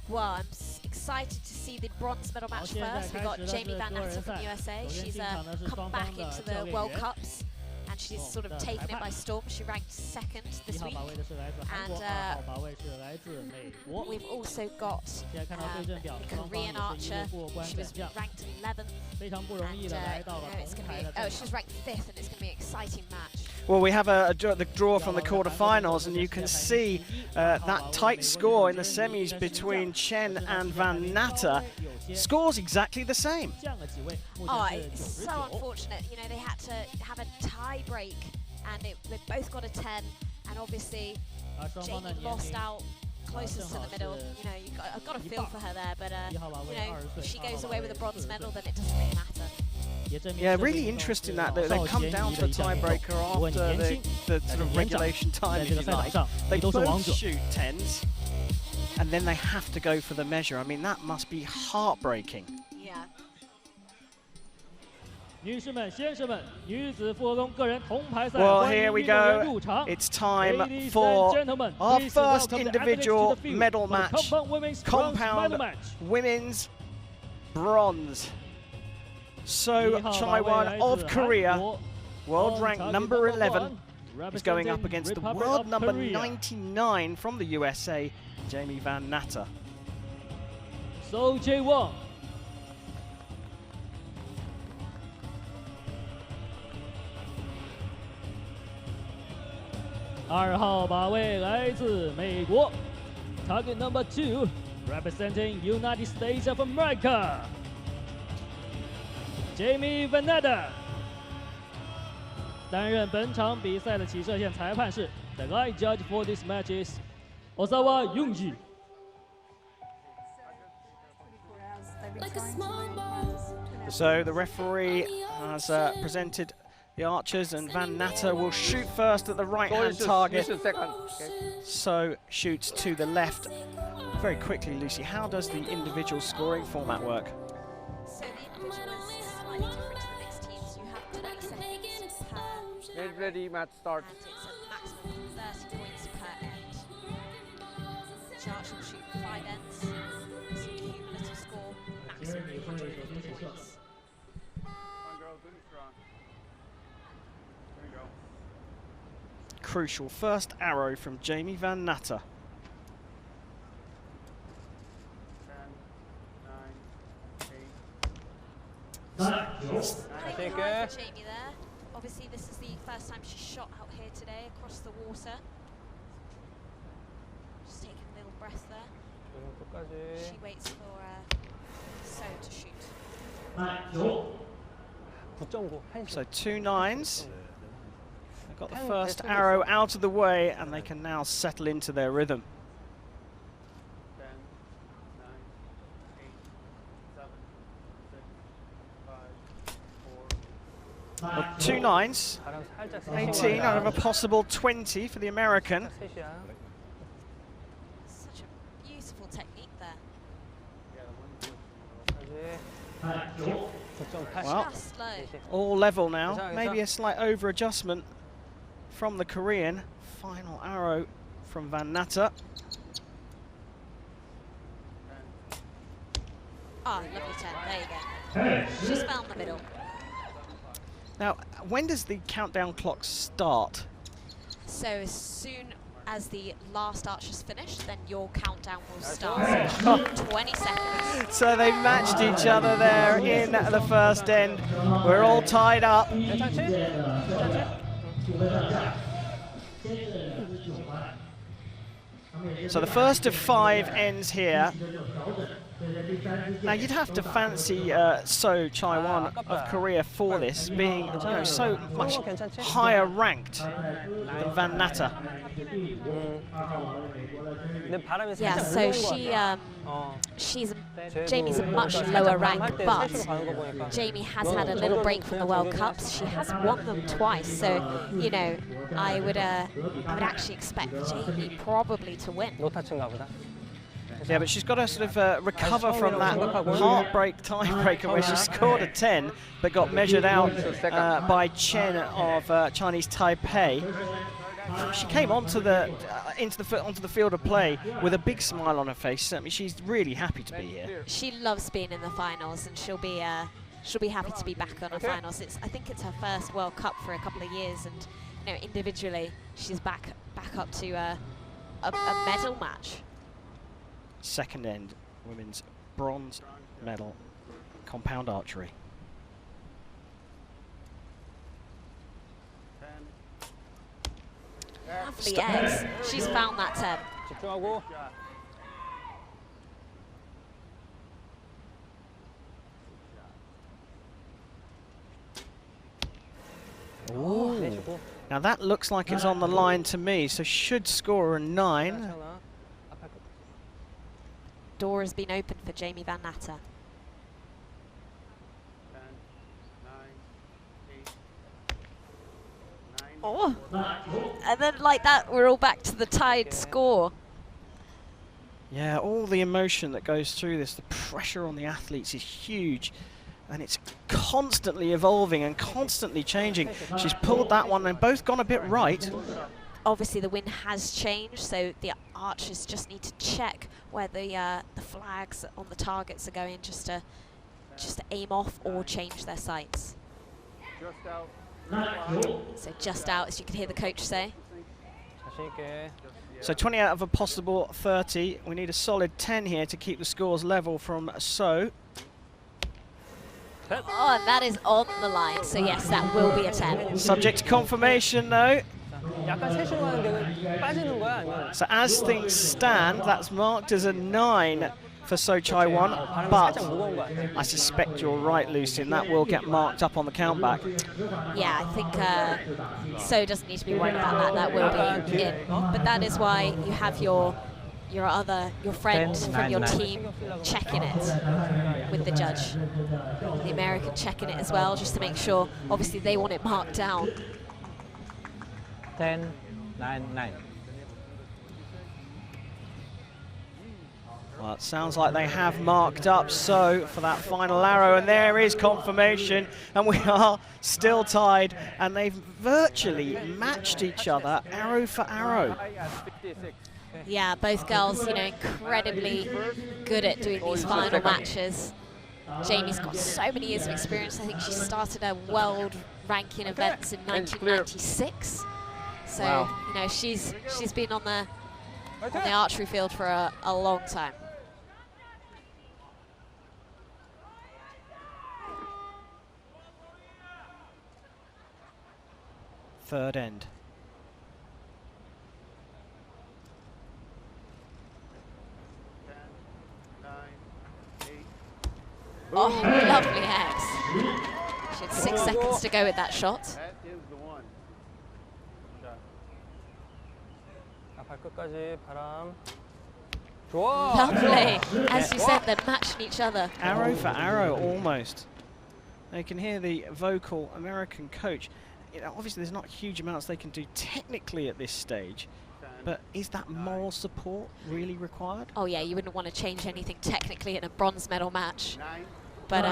Well, I'm excited to see the bronze medal match first. We've got Jamie Van Natter from USA. She's come back into the World Cups, and she's sort of taken it by storm. She ranked 2nd this week. And we've also got a Korean archer. She was ranked 11th. And it's going to be, she was ranked 5th, and it's going to be an exciting match. Well, we have the draw from the quarterfinals, and you can see that tight score in the semis between Chen and Van Natter. Scores exactly the same. Oh, it's so unfortunate. You know, they had to have a tie break, and they both got a 10, and obviously Jamie lost out closest to the middle. You know, I've got a feel for her there, but you know, if she goes away with a bronze medal, then it doesn't really matter. Yeah, really interesting that they come down to the tiebreaker after the sort of regulation time, if you like. They both shoot 10s, and then they have to go for the measure. I mean, that must be heartbreaking. Yeah. 女士们、先生们，女子复合弓个人铜牌赛， Well, 欢迎 here we 运动员 go. 入场。 It's time Ladies for and gentlemen, our please first welcome the individual athletes to the field medal for the match. compound women's bronze Compound medal match. women's bronze. So Chaiwan of Korea, world rank number 11, is going up against the world number 99 from the USA, Jamie Van Natter. So Jae-won. 2号靶位来自美国 ，Target number 2, representing United States of America, Jamie Van Natter. 担任本场比赛的起射线裁判是 The guy judge for this match is Osawa Yoonji. So the referee has presented the archers, and Van Natter will shoot first at the right-hand target. So shoots to the left. Very quickly, Lucy, how does the individual scoring format work? So the individual is slightly different to the mixed teams. You have 20 seconds per. Get ready, match start. And it's a maximum of 30 points per end. Each archer will shoot 5 ends. So the cumulative score, maximum 150 points. Crucial first arrow from Jamie Van Natter. 9、9。 Playing high for Jamie there. Obviously, this is the first time she's shot out here today across the water. Just taking a little breath there. She waits for So to shoot. 9、9。 So 2 9s. They've got the first arrow out of the way, and they can now settle into their rhythm. 10, 9, 8, 7, 6, 5, 4, Well, 2 9s, 18 out of a possible 20 for the American. Such a beautiful technique there. Well, Just low. all level now. Maybe a slight over adjustment from the Korean. Final arrow from Van Natta. Ah, lovely 10. There you go. She's found the middle. Now, when does the countdown clock start? So as soon as the last archer's finished, then your countdown will start. So 20 seconds. So they matched each other there in the first end. We're all tied up. So the first of 5 ends here. Now you'd have to fancy So Chai-won of Korea for this, being so much higher ranked than Van Natta. Yeah, so Jamie's a much lower rank, but Jamie has had a little break from the World Cups. She has won them twice, so I would actually expect Jamie probably to win. Yeah, but she's got to sort of recover from that heartbreak tiebreaker where she scored a 10 but got measured out by Chen of Chinese Taipei. She came onto the field of play with a big smile on her face. I mean, she's really happy to be here. She loves being in the finals, and she'll be happy to be back on the finals. I think it's her first World Cup for a couple of years, and individually she's back up to a medal match. Second end, women's bronze medal, compound archery. Lovely eggs. She's found that 10. Ooh. Now that looks like it's on the line to me, so should score a 9. Door has been opened for Jamie Van Natta. 10, 9, 8, 9. And then like that, we're all back to the tied score. Yeah, all the emotion that goes through this, the pressure on the athletes is huge, and it's constantly evolving and constantly changing. She's pulled that one and both gone a bit right. Obviously the wind has changed, so the archers just need to check where the flags on the targets are going, just to aim off or change their sights. So just out, as you can hear the coach say. So 20 out of a possible 30. We need a solid 10 here to keep the scores level from So. Oh, and that is on the line, so yes, that will be a 10. Subject to confirmation though. So as things stand, that's marked as a 9 for So Chai-won, but I suspect you're right, Lucy, and that will get marked up on the countback. Yeah, I think So doesn't need to be worried about that. That will be in, but that is why you have your friend from your team checking it with the judge. The American checking it as well, just to make sure. Obviously, they want it marked down. 10, 9, 9. Well, it sounds like they have marked up So for that final arrow, and there is confirmation, and we are still tied, and they've virtually matched each other arrow for arrow. Yeah, both girls, incredibly good at doing these final matches. Jamie's got so many years of experience. I think she started her world ranking events in 1996. So, wow. She's been on the archery field for a long time. Third end. Oh, lovely eggs. She had 6 seconds to go with that shot. That is the one. Lovely. As you said, they're matching each other. Arrow for arrow, almost. You can hear the vocal American coach. You know, obviously there's not huge amounts they can do technically at this stage, but is that moral support really required? Oh yeah, you wouldn't want to change anything technically in a bronze medal match. But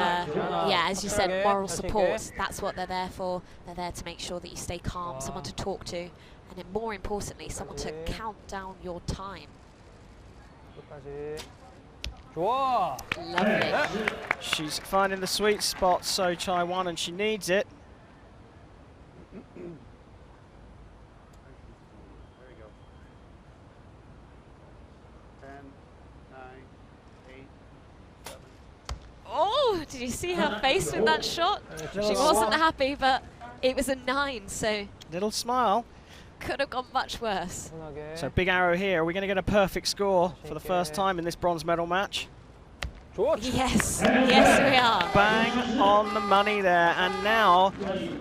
yeah, as you said, moral support, that's what they're there for. They're there to make sure that you stay calm, someone to talk to, and then more importantly, someone to count down your time. Lovely. She's finding the sweet spot, So Chai-won, and she needs it. Oh, did you see her face with that shot? She wasn't happy, but it was a 9, so Little smile. could have gone much worse. So big arrow here. Are we going to get a perfect score for the first time in this bronze medal match? Yes, yes we are. Bang on the money there, and now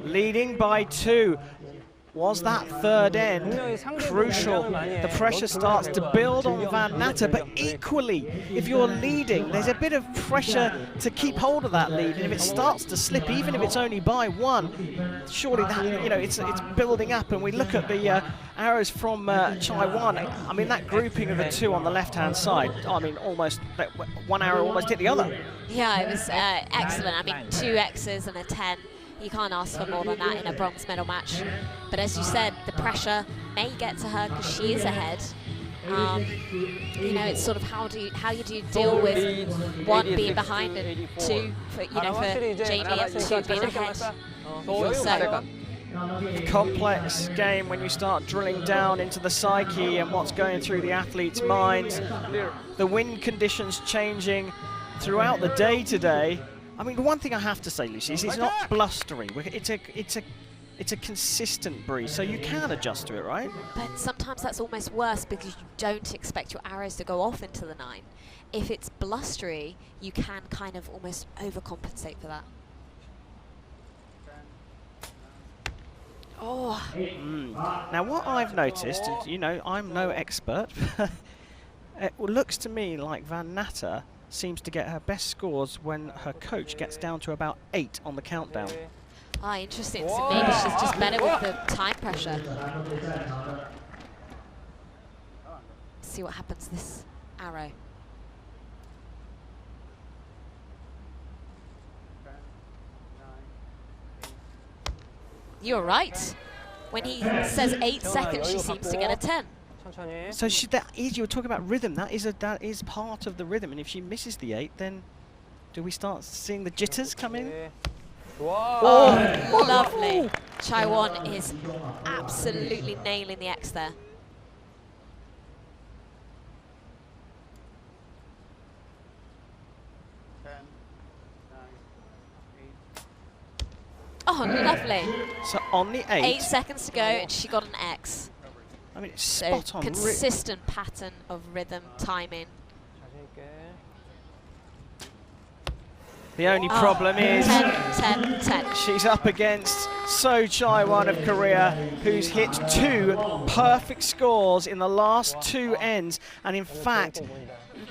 leading by 2. Was that third end crucial? The pressure starts to build on Van Natter, but equally, if you're leading, there's a bit of pressure to keep hold of that lead, and if it starts to slip, even if it's only by 1, surely that, you know, it's building up. And we look at the arrows from Chai-won. I mean, that grouping of the 2 on the left-hand side, I mean, almost one arrow almost hit the other. Yeah, it was excellent. I mean, 2 X's and a 10. You can't ask for more than that in a bronze medal match. But as you said, the pressure may get to her because she is ahead. You know, it's sort of how you do deal with 1 being behind and 2 for, you know, for Jamie and 2 being ahead. So Complex game when you start drilling down into the psyche and what's going through the athlete's minds. The wind conditions changing throughout the day today. I mean, the one thing I have to say, Lucy, is it's not blustery. It's a consistent breeze, so you can adjust to it, right? But sometimes that's almost worse because you don't expect your arrows to go off into the 9. If it's blustery, you can kind of almost overcompensate for that. Oh. Now, what I've noticed, you know, I'm no expert, it looks to me like Van Natter seems to get her best scores when her coach gets down to about 8 on the countdown. Ah, interesting. So maybe she's just better with the time pressure. See what happens this arrow. You're right. When he says 8 seconds, she seems to get a 10. So you were talking about rhythm. That is part of the rhythm. And if she misses the 8, then do we start seeing the jitters come in? Oh, lovely. Chai-won is absolutely nailing the X there. Oh, lovely. So on the 8. 8 seconds to go, and she got an X. I mean, it's So spot on. consistent pattern of rhythm, timing. The only problem is 10, 10. she's up against So Chai-won of Korea, who's hit 2 perfect scores in the last 2 ends, and in fact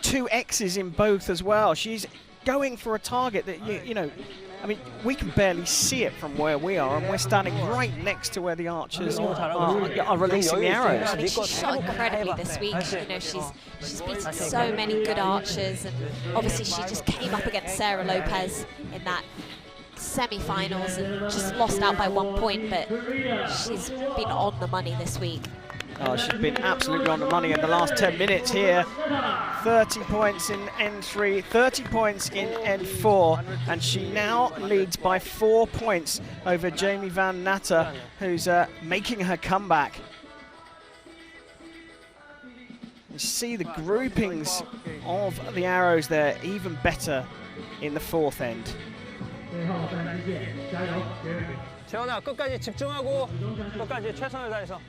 2 X's in both as well. She's going for a target that you know, I mean, we can barely see it from where we are, and we're standing right next to where the archers are releasing the arrows. I mean, she shot incredibly this week. You know, she's beaten so many good archers, and obviously she just came up against Sarah Lopez in that semi-finals and just lost out by 1 point, but she's been on the money this week. Oh, she's been absolutely on the money in the last 10 minutes here. 30 points in N3, 30 points in N4, and she now leads by 4 points over Jamie Van Natter, who's making her comeback. You see the groupings of the arrows there, even better in the 4th end. 재원아, 끝까지 집중하고 끝까지 최선을 다해서.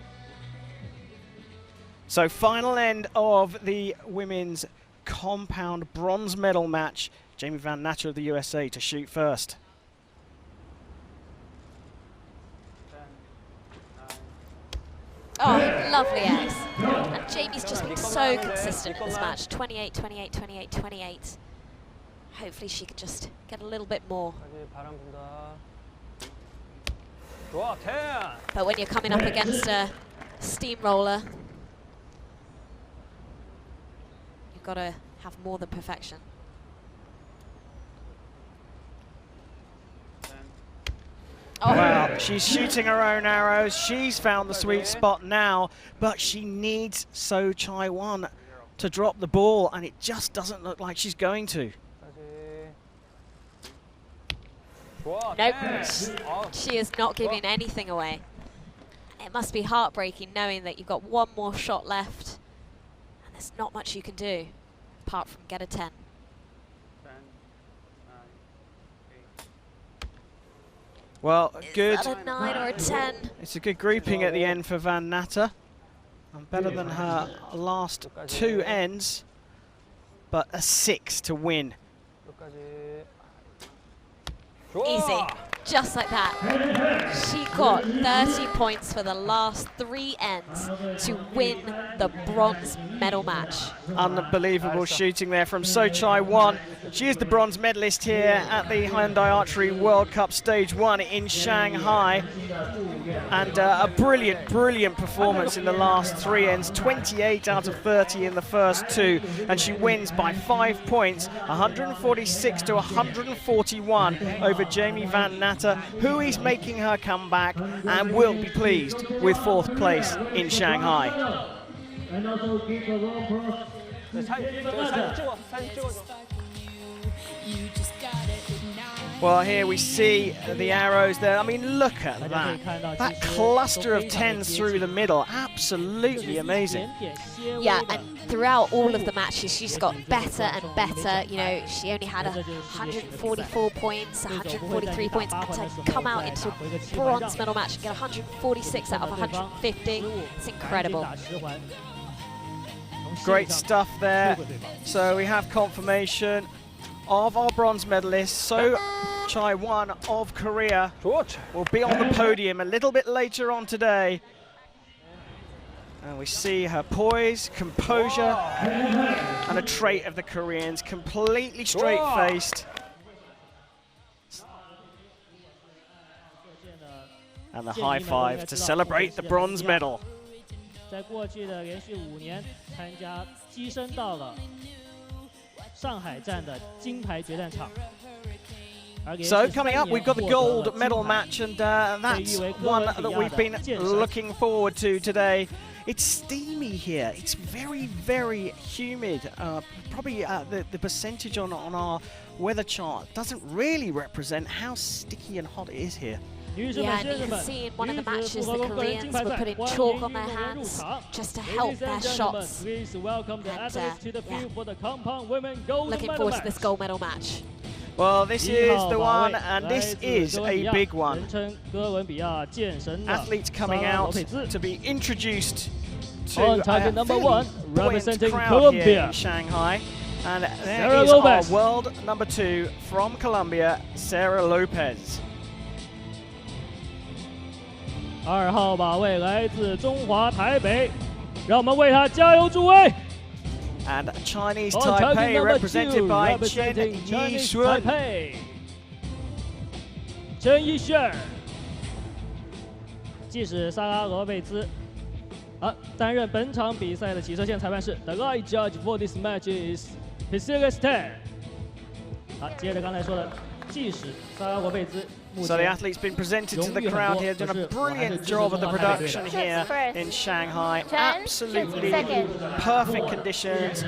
So final end of the women's compound bronze medal match. Jamie Van Natter of the USA to shoot first. Oh, lovely X. And Jamie's just been so consistent in this match. 28, 28, 28, 28. Hopefully she can just get a little bit more. 바람 분다. 좋아, 10. But when you're coming up against a steamroller, you've got to have more than perfection. Oh. Well, she's shooting her own arrows. She's found the sweet spot now, but she needs So Chai-won to drop the ball, and it just doesn't look like she's going to. Nope, she is not giving anything away. It must be heartbreaking knowing that you've got one more shot left, and there's not much you can do apart from get a 10. Well, good. Is that a 9 or a 10? It's a good grouping at the end for Van Natta. And better than her last 2 ends, but a 6 to win. Easy, just like that. She got 30 points for the last 3 ends to win the bronze medal match. Unbelievable shooting there from So Chai-won. She is the bronze medalist here at the Hyundai Archery World Cup Stage 1 in Shanghai. And a brilliant, brilliant performance in the last 3 ends. 28 out of 30 in the first 2. And she wins by 5 points, 146 to 141 over Jamie Van Natta, who is making her comeback and will be pleased with 4th place in Shanghai. And also give the roll applause. Well, here we see the arrows there. I mean, look at that. That cluster of 10s through the middle. Absolutely amazing. Yeah, and throughout all of the matches, she's got better and better. You know, she only had 144 points, 143 points, and to come out into a bronze medal match and get 146 out of 150, it's incredible. Great stuff there. So we have confirmation of our bronze medalist, So Chai-won of Korea, will be on the podium a little bit later on today. And we see her poise, composure, and a trait of the Koreans, completely straight-faced. And the high five to celebrate the bronze medal. 在过去的连续5年参加跻身到了上海站的金牌决战场。 So coming up, we've got the gold medal match, and that's one that we've been looking forward to today. It's steamy here. It's very, very humid. Probably the percentage on our weather chart doesn't really represent how sticky and hot it is here. Yeah, and you can see in one of the matches the Koreans were putting chalk on their hands just to help their shots. And, looking forward to this gold medal match. Well, this is the one, and this is a big one. Athletes coming out to be introduced to a number 1, representing Colombia here in Colombia. Shanghai. And there is our world number 2 from Colombia, Sarah Lopez. 2号马位来自中华台北，让我们为他加油助威。 And Chinese Taipei represented by Chen Yishun. 陈奕迅，即使萨拉罗贝兹，担任本场比赛的起射线裁判是 The light judge for this match is Priscilla Stan。接着刚才说的，即使萨拉罗贝兹。 So the athlete's been presented to the crowd here, doing a brilliant job of the production here in Shanghai. Absolutely perfect conditions.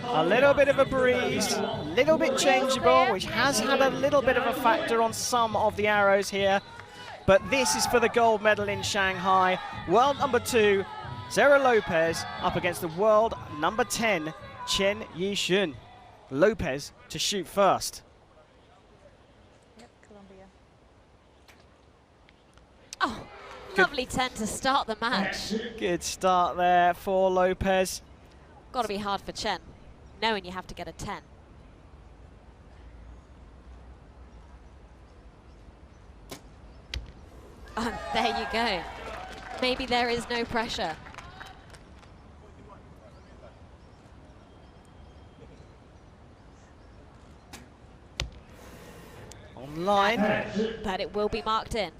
A little bit of a breeze, a little bit changeable, which has had a little bit of a factor on some of the arrows here. But this is for the gold medal in Shanghai. World number 2, Sarah Lopez, up against the world number 10, Chen Yishun. Lopez to shoot first. Oh, lovely 10 to start the match. Good start there for Lopez. Got to be hard for Chen, knowing you have to get a 10. Oh, there you go. Maybe there is no pressure. line. But it will be marked in.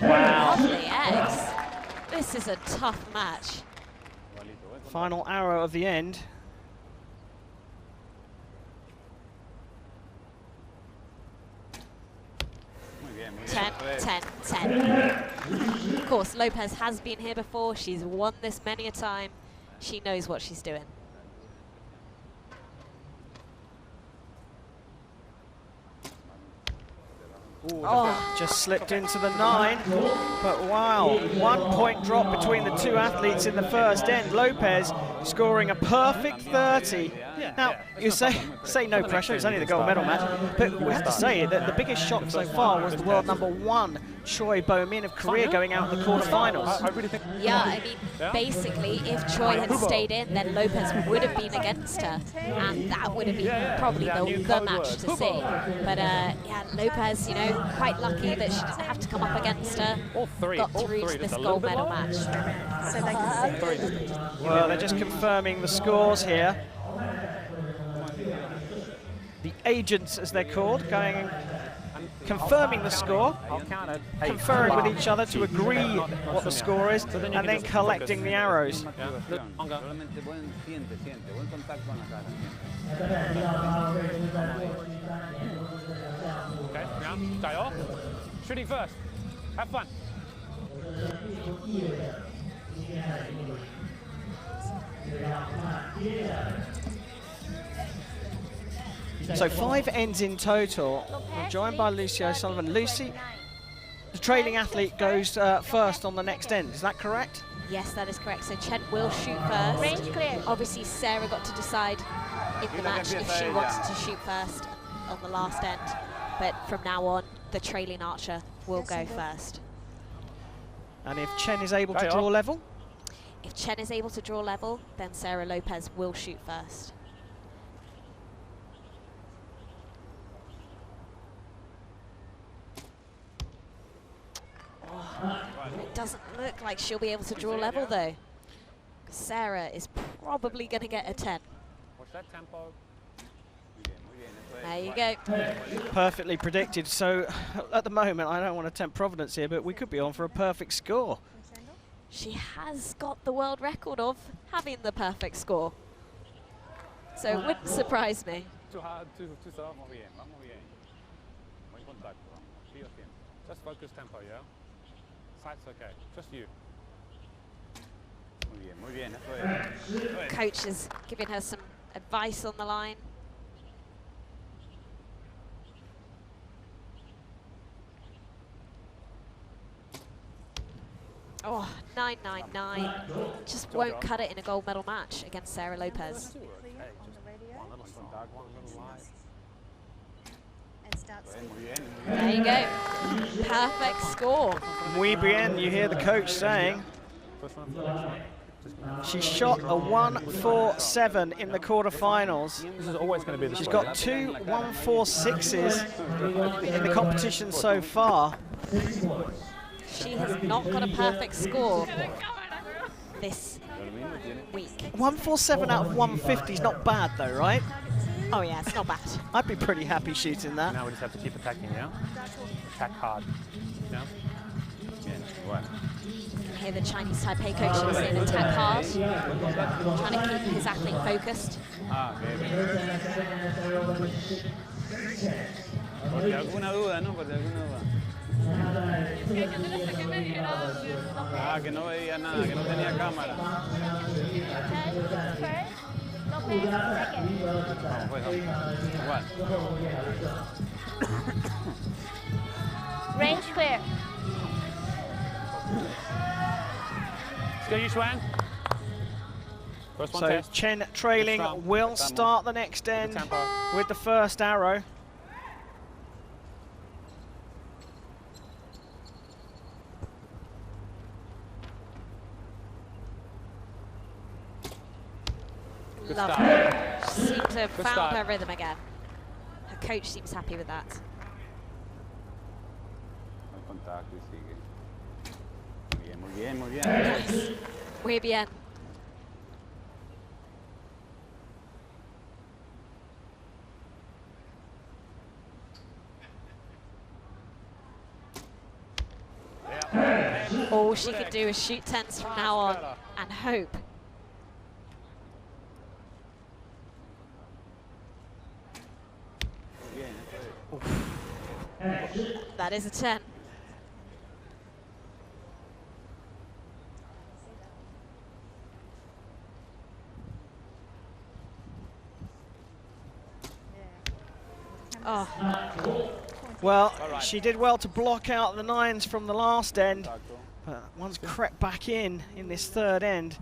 Wow. Lovely eggs. This is a tough match. Final arrow of the end. Ten, 10, 10. Of course, Lopez has been here before. She's won this many a time. She knows what she's doing. Oh, just slipped into the 9, but wow, 1 point drop between the two athletes in the first end. Lopez scoring a perfect 30. Now, you say no pressure, it's only the gold medal match, but we have to say that the biggest shock so far was the world #1, Choi Bo-min of Korea, going out in the quarterfinals. Yeah, I mean, basically, if Choi had stayed in, then Lopez would have been against her, and that would have been probably the match to see. But yeah, Lopez, you know, quite lucky that she doesn't have to come up against her. Got through to this gold medal match. Well, they're just confirming the scores here. The agents, as they're called, going confirming the score, conferring with each other to agree what the score is, and then collecting the arrows. Shooting first. Have fun. So 5 ends in total. We're joined by Lucy O'Sullivan. Lucy, the trailing athlete goes first on the next end, is that correct? Yes, that is correct. So Chen will shoot first. Range clear. Obviously, Sarah got to decide in the match if she wants to shoot first on the last end. But from now on, the trailing archer will go first. And if Chen is able to draw level? If Chen is able to draw level, then Sarah Lopez will shoot first. It doesn't look like she'll be able to draw level though. Sarah is probably going to get a 10. Watch that tempo. There you go. Perfectly predicted. So at the moment, I don't want to tempt Providence here, but we could be on for a perfect score. She has got the world record of having the perfect score. So it wouldn't surprise me. Too hard, too soft. Just focus tempo, yeah? Sight's okay, just you. Coach is giving her some advice on the line. Oh, 999. Just won't cut it in a gold medal match against Sarah Lopez. There you go. Perfect score. Muy bien, you hear the coach saying. She shot a 1.47 in the quarterfinals. This is always going to be the She's got 2 1.46s in the competition so far. She has not got a perfect score this week. 1.47 out of 150 is not bad though, right? Oh yeah, it's not bad. I'd be pretty happy shooting that. Now we just have to keep attacking, yeah? Attack hard. Yeah? You can hear the Chinese Taipei coach saying attack hard, trying to keep his athlete focused. Porque alguna duda, ¿no? Porque alguna duda. Ah, que no veía nada, que no tenía cámara. Vamos, pues, igual. Range clear. Let's go, Yuxuan. First one So test. Chen trailing will start the next end with the first arrow. Lovely. She seems to have found her rhythm again. Her coach seems happy with that. Muy bien, muy bien. Yes. Muy bien. All she could do is shoot 10s from now on and hope. That is a 10. Oh. Well, she did well to block out the 9s from the last end, but one's crept back in this third end.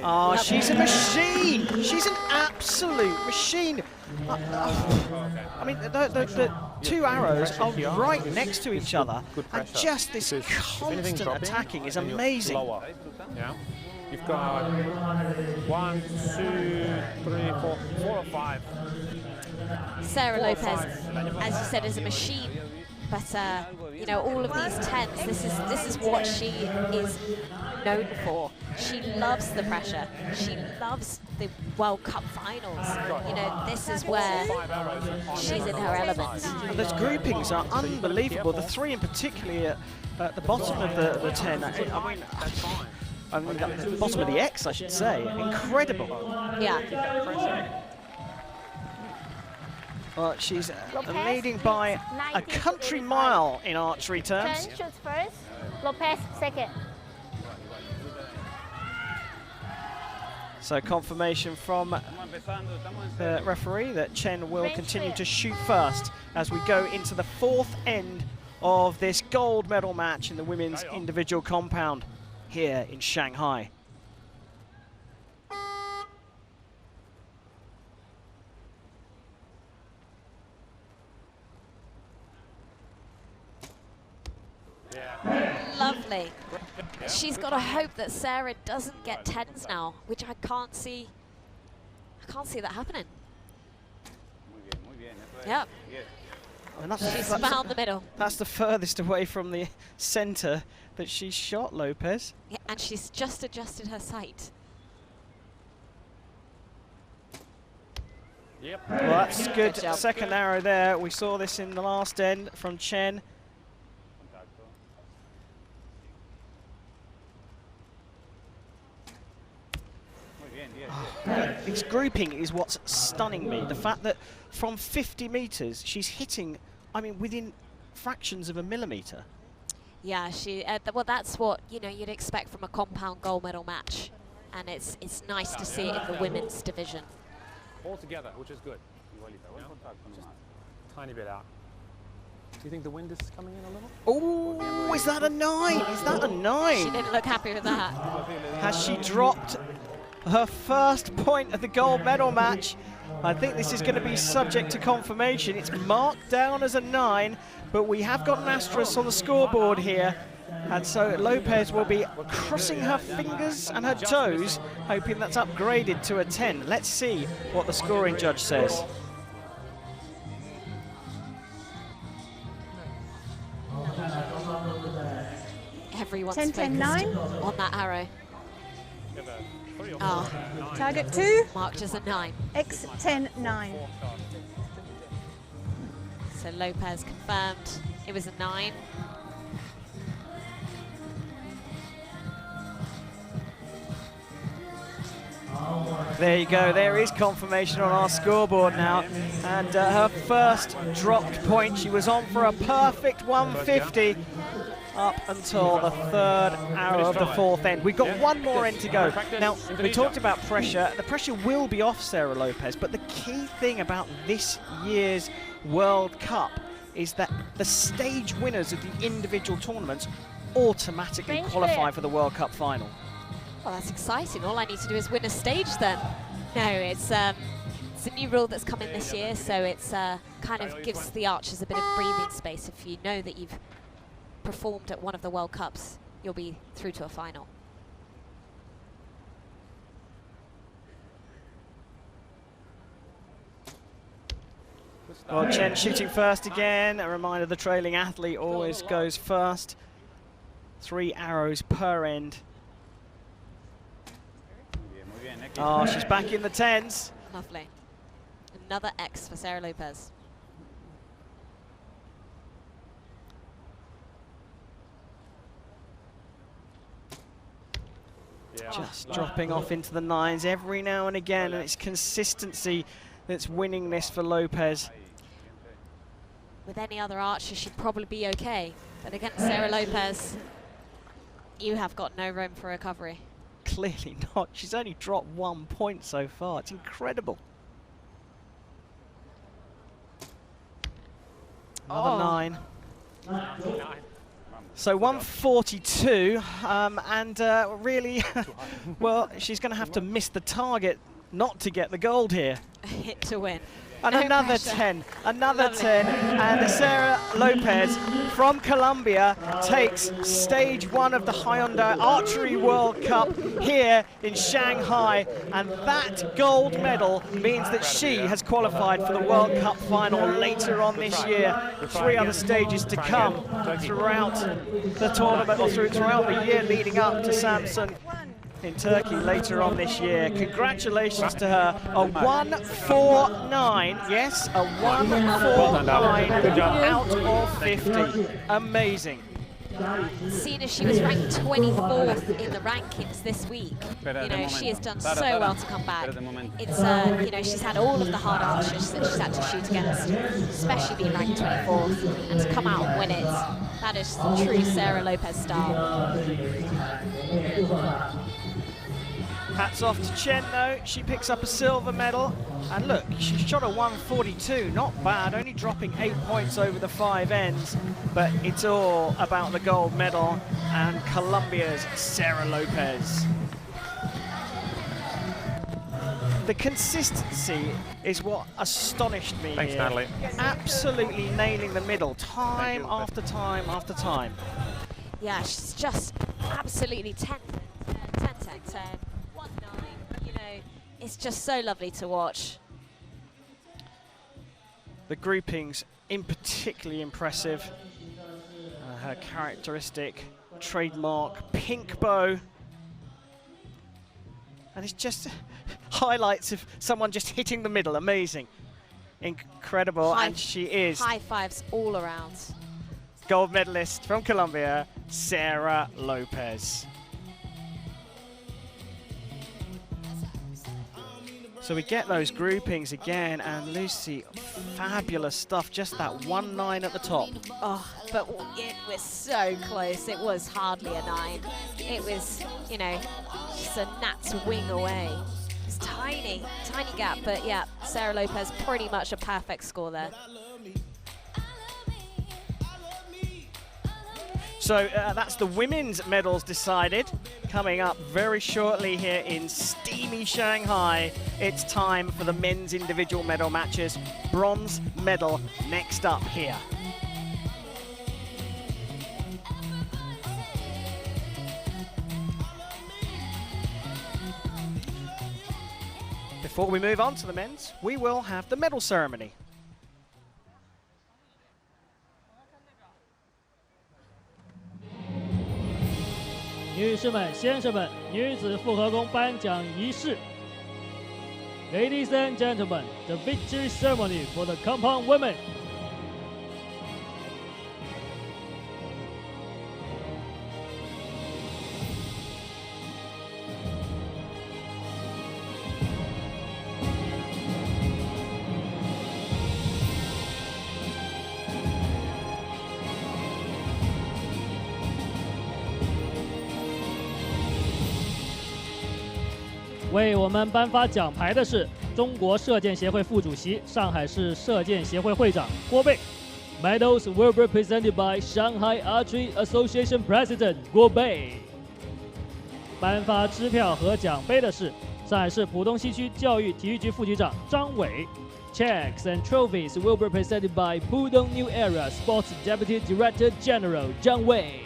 Oh, she's a machine! She's an absolute machine! I mean, the two arrows are right next to each other, and just this constant attacking is amazing. Yeah. You've got 1, 2, 3, 4, 4 or 5. Sarah Lopez, as you said, is a machine, but you know, all of these 10s, this is what she is known for. She loves the pressure. She loves the World Cup finals. You know, this is where she's in her element. And those groupings are unbelievable. The 3 in particular at the bottom of the 10. I mean, the bottom of the X, I should say. Incredible. Yeah. Well, she's leading by a country mile in archery terms. Chen shoots first, Lopez second. So confirmation from the referee that Chen will continue to shoot first as we go into the 4th end of this gold medal match in the women's individual compound here in Shanghai. Lovely. She's got to hope that Sarah doesn't get 10s now, which I can't see. I can't see that happening. Yep. And She's found the middle. That's the furthest away from the centre that she's shot, Lopez. Yeah, and she's just adjusted her sight. Well, that's good. Second arrow there. We saw this in the last end from Chen. This grouping is what's stunning me. The fact that from 50 metres, she's hitting, I mean, within fractions of a millimetre. Yeah, well, that's what, you know, you'd expect from a compound gold medal match. And it's nice to see it in the women's division. All together, which is good. Just tiny bit out. Do you think the wind is coming in a little? Oh, is that a 9? Is that a 9? She didn't look happy with that. Has she dropped her first point of the gold medal match? I think this is going to be subject to confirmation. It's marked down as a 9, but we have got an asterisk on the scoreboard here. And so Lopez will be crossing her fingers and her toes, hoping that's upgraded to a 10. Let's see what the scoring judge says. Everyone's 10, 10, 9. on that arrow. Target 2. Marked as a 9. X 10, 9. So Lopez confirmed it was a 9. There you go, there is confirmation on our scoreboard now. And her first dropped point, she was on for a perfect 150 up until the 3rd arrow of the 4th end. We've got one more end to go. Now, we talked about pressure. The pressure will be off Sarah Lopez, but the key thing about this year's World Cup is that the stage winners of the individual tournaments automatically qualify for the World Cup final. Well, that's exciting. All I need to do is win a stage then. No, it's a new rule that's come in this year, so it's kind of gives the archers a bit of breathing space. If you know that you've performed at one of the World Cups, you'll be through to a final. Well, Chen shooting first again. A reminder, the trailing athlete always goes first. 3 arrows per end. Oh, she's back in the 10s. Lovely. Another X for Sarah Lopez. Just dropping off into the 9s every now and again, and it's consistency that's winning this for Lopez. With any other archer, she'd probably be okay. But against Sarah Lopez, you have got no room for recovery. Clearly not. She's only dropped 1 point so far. It's incredible. Another 9. So 142, and really, well, she's going to have to miss the target not to get the gold here. A hit to win. And No another pressure. 10, another 10, and Sarah Lopez from Colombia takes stage 1 of the Hyundai Archery World Cup here in Shanghai, and that gold medal means that she has qualified for the World Cup final later on this year. 3 other stages to come throughout the tournament, or throughout the year leading up to Samsun in Turkey later on this year. Congratulations to her. A 149, yes, a 149 out of 50. Amazing. Seeing as she was ranked 24th in the rankings this week, you know, she has done so well to come back. It's, you know, she's had all of the hard archers that she's had to shoot against, especially being ranked 24th, and to come out and win it, that is true Sarah Lopez style. Hats off to Chen though, she picks up a silver medal, and look, she shot a 142, not bad, only dropping 8 points over the 5 ends, but it's all about the gold medal and Colombia's Sarah Lopez. The consistency is what astonished me. Thanks, here. Natalie. Absolutely nailing the middle, time after time after time. Yeah, she's just absolutely 10, 10, 10, 10. You know, it's just so lovely to watch. The groupings in particularly impressive. Her characteristic trademark pink bow. And it's just highlights of someone just hitting the middle. Amazing. Incredible. And she is high fives all around. Gold medalist from Colombia, Sarah Lopez. So we get those groupings again, and Lucy, fabulous stuff. Just that 1-9 at the top. Oh, but it was so close. It was hardly a 9. It was, you know, just a gnat's wing away. It's tiny, tiny gap, but yeah, Sarah Lopez pretty much a perfect score there. So that's the women's medals decided. Coming up very shortly here in steamy Shanghai, it's time for the men's individual medal matches. Bronze medal next up here. Before we move on to the men's, we will have the medal ceremony. 女士们、先生们，女子复合弓颁奖仪式。Ladies and gentlemen, the victory ceremony for the compound women. 为我们颁发奖牌的是中国射箭协会副主席、上海市射箭协会会长郭贝。Medals will be presented by Shanghai Archery Association President 郭贝。颁发支票和奖杯的是上海市浦东西区教育体育局副局长张伟。Checks and trophies will be presented by Pudong New Area Sports Deputy Director General 张伟。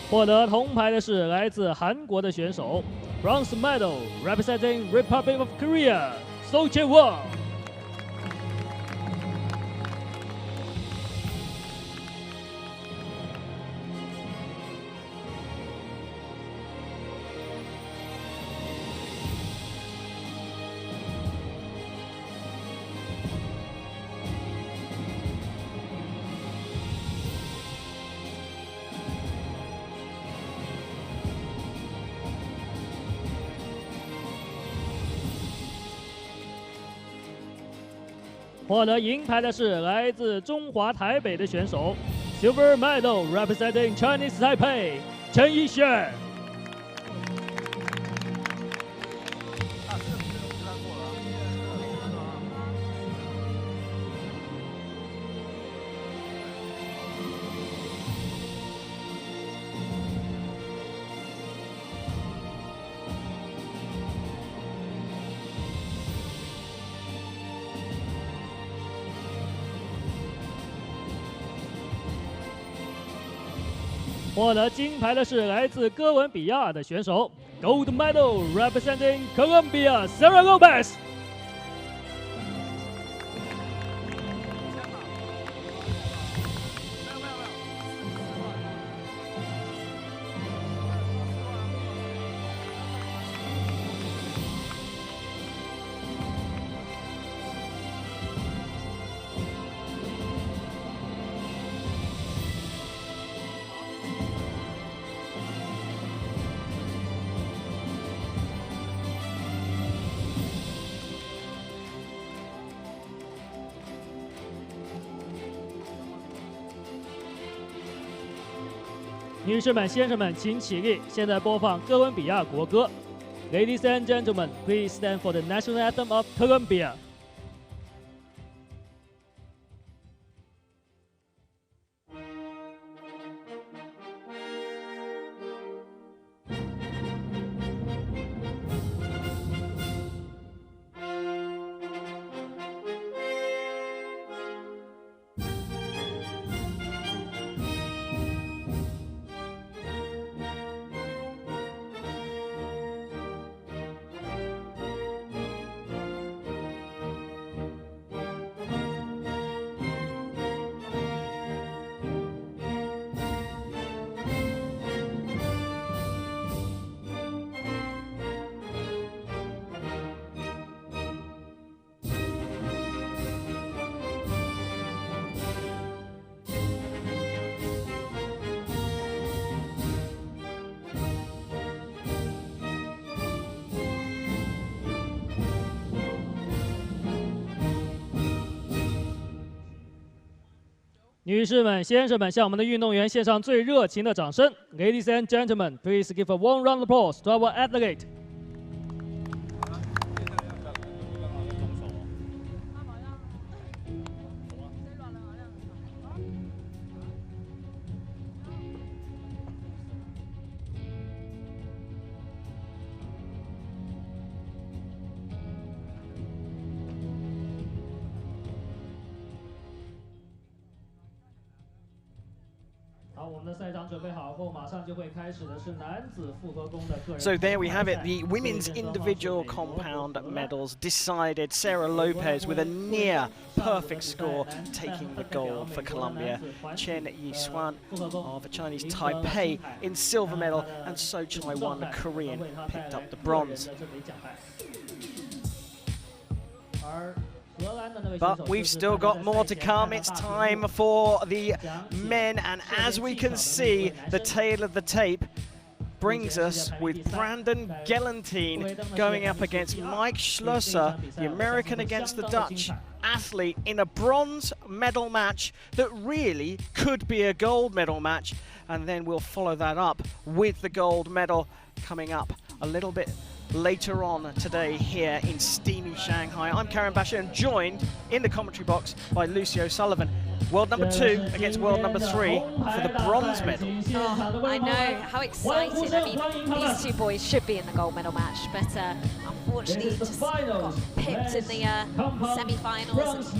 获得铜牌的是来自韩国的选手 ，Bronze Medal representing Republic of Korea, So Jae-won。获得银牌的是来自中华台北的选手 ，Silver Medal representing Chinese Taipei， 陈奕迅。获得金牌的是来自哥伦比亚的选手 ，Gold Medal representing Colombia, Sarah Lopez。女士们、先生们，请起立！现在播放哥伦比亚国歌。Ladies and gentlemen, please stand for the national anthem of Colombia. 女士们、先生们，向我们的运动员献上最热情的掌声。Ladies and gentlemen, please give a warm round of applause to our athlete. 好，我们的赛场准备好后，马上就会开始的是男子复合弓的个人。 So there we have it, the women's individual compound medals decided. Sarah Lopez with a near perfect score, taking the gold for Colombia. Chen Yishuan of Chinese Taipei in silver medal, and So Chai-won, the Korean, picked up the bronze. But we've still got more to come. It's time for the men, and as we can see, the tail of the tape brings us with Brandon Gelantine going up against Mike Schlosser, the American against the Dutch athlete, in a bronze medal match that really could be a gold medal match. And then we'll follow that up with the gold medal coming up a little bit later on today here in steamy Shanghai. I'm Karen Basher, and joined in the commentary box by Lucio Sullivan. World number 2 against world number 3 for the bronze medal. Oh, I know, how excited. I mean, these two boys should be in the gold medal match, but unfortunately just got pipped in the semi-finals.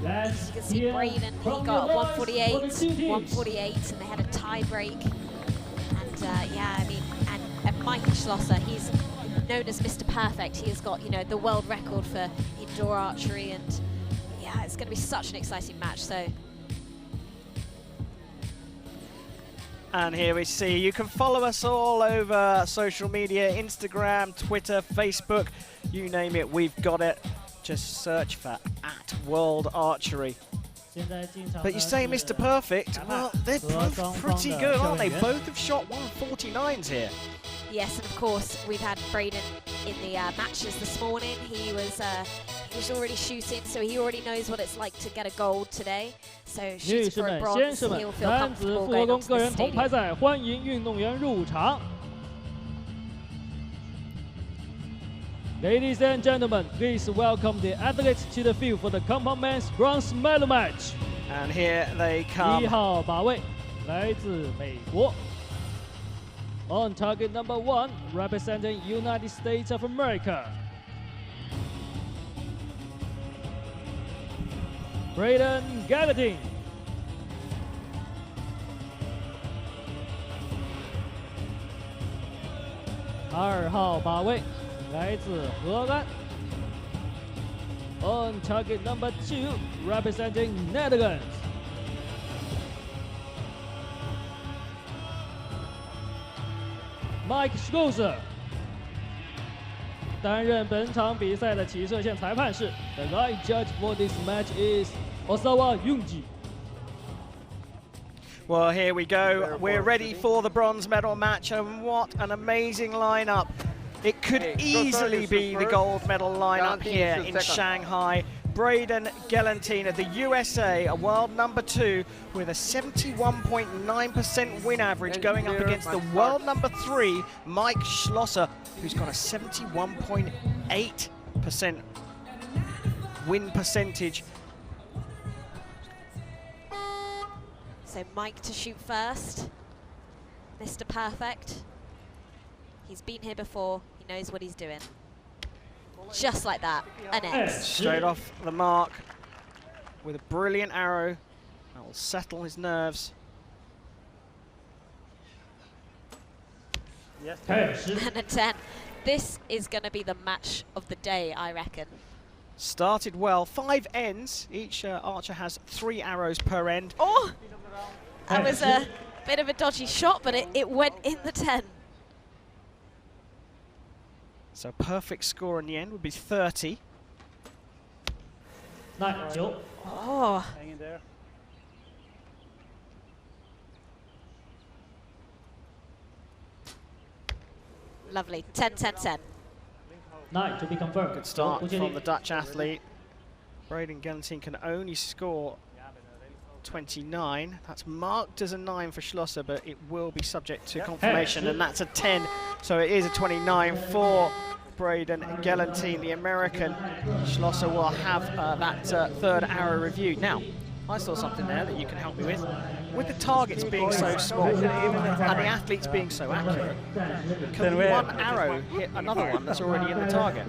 As you can see, Braden, he got 148, 148, and they had a tie break. And yeah, I mean, and Mike Schlosser, he's known as Mr. Perfect. He has got, you know, the world record for indoor archery, and yeah, it's going to be such an exciting match. So. And here we see, you can follow us all over social media, Instagram, Twitter, Facebook, you name it, we've got it. Just search for @World Archery. But you say Mr. Perfect, well, they're both pretty good, aren't they? Both have shot 149s here. Yes, and of course, we've had Braden in the matches this morning. He was He's already shooting, so he already knows what it's like to get a gold today. So 女 shooting 士 for a 们、 bronze, 先生们， he'll feel 男子 comfortable 复合 going 弓 onto 个 the 人铜牌 stadium. 赛，欢迎运动员入场。Ladies and gentlemen, please welcome the athletes to the field for the compound men's bronze medal match. And here they come. 1号靶位来自美国。On target number 1, representing United States of America, Braden Gallatin. 2号靶位来自荷兰。On target number 2, representing Netherlands, Mike Schlosser. 担任本场比赛的起射线裁判是 The line judge for this match is Osawa Yunji. Well, here we go. We're ready for the bronze medal match, and what an amazing lineup. It could easily be the gold medal lineup here in Shanghai. Braden Gallatin of the USA, a world number 2 with a 71.9% win average, going up against the world number 3, Mike Schlosser, who's got a 71.8% win percentage. So Mike to shoot first. Mr. Perfect. He's been here before. He knows what he's doing. Just like that, an X. Straight off the mark with a brilliant arrow. That will settle his nerves. Yes. And a 10. This is going to be the match of the day, I reckon. Started well. 5 ends. Each archer has 3 arrows per end. Oh! That was a bit of a dodgy shot, but it went in the 10. So a perfect score in the end would be 30. 9-9. Oh. Hang in there. Lovely. 10-10-10. 9 to be confirmed. Good start from the Dutch athlete. Braden Gallatin can only score 29. That's marked as a 9 for Schlosser, but it will be subject to confirmation, and that's a 10. So it is a 29 for Braden Gallatin, the American. Schlosser will have that third arrow reviewed. Now, I saw something there that you can help me with. With the targets being so small and the athletes being so accurate, can one arrow hit another one that's already in the target?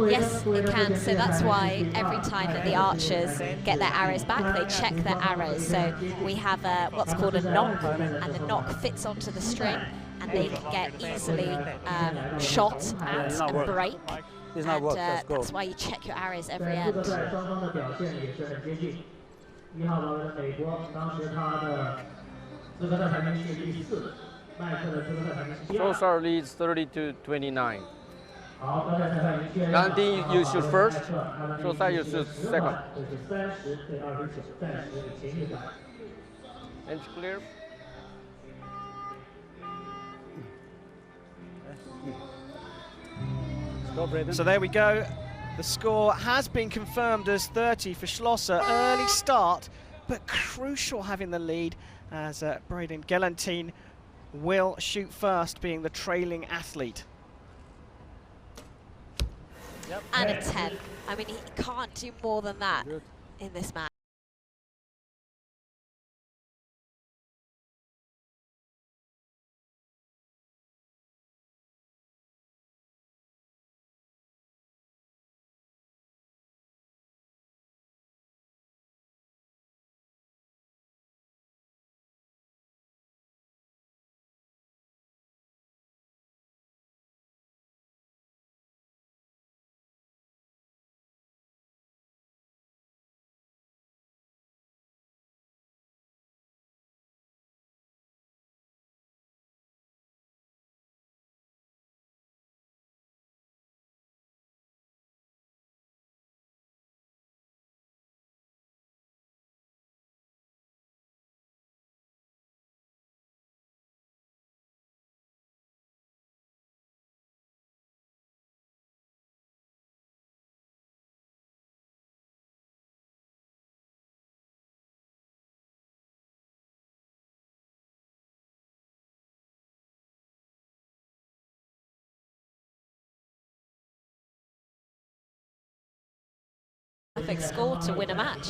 Yes, it can. So that's why every time that the archers get their arrows back, they check their arrows. So we have what's called a knock, and the knock fits onto the string, and they can get easily shot at and break. And that's why you check your arrows every end. 1号保卫的美国，当时他的资格赛排名是第4，麦克的资格赛排名是第2。Schlosser leads 30 to 29. 好，刚才裁判已经确认。Gallatin, you shoot first. Schlosser, you shoot second. 这是30对29，暂时给前一个。Bench clear. So there we go. The score has been confirmed as 30 for Schlosser. Early start, but crucial having the lead as Braden Gallatin will shoot first, being the trailing athlete. And a 10. I mean, he can't do more than that in this match. perfect score to win a match.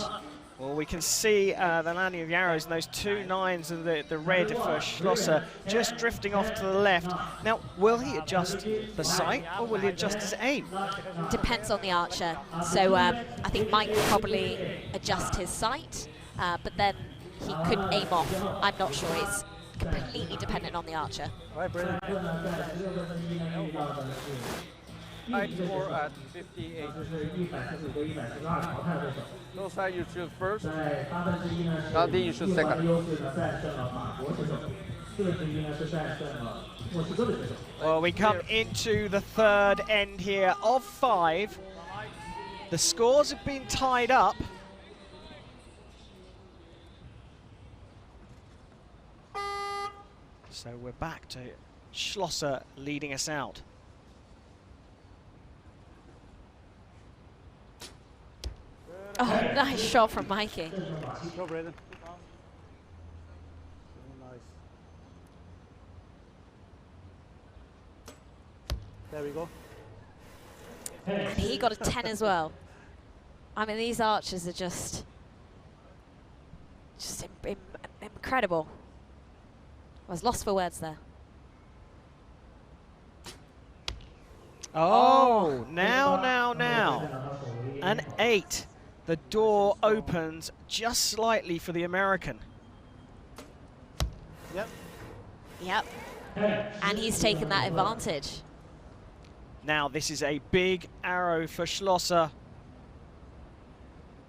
Well, we can see the landing of the arrows and those 2 9s and the red for Schlosser just drifting off to the left. Now, will he adjust the sight or will he adjust his aim? Depends on the archer. So I think Mike will probably adjust his sight, but then he could aim off. I'm not sure. It's completely dependent on the archer. Right, Brendan. Height score at 58. No side you shoot first. Landing you shoot second. Well, we come into the third end here of 5. The scores have been tied up. So we're back to Schlosser leading us out. Oh, nice shot from Mikey. Go, Braden. Nice. There we go. And he got a 10 as well. I mean, these archers are just incredible. I was lost for words there. Oh, now. An 8. The door opens just slightly for the American. Yep. And he's taken that advantage. Now this is a big arrow for Schlosser.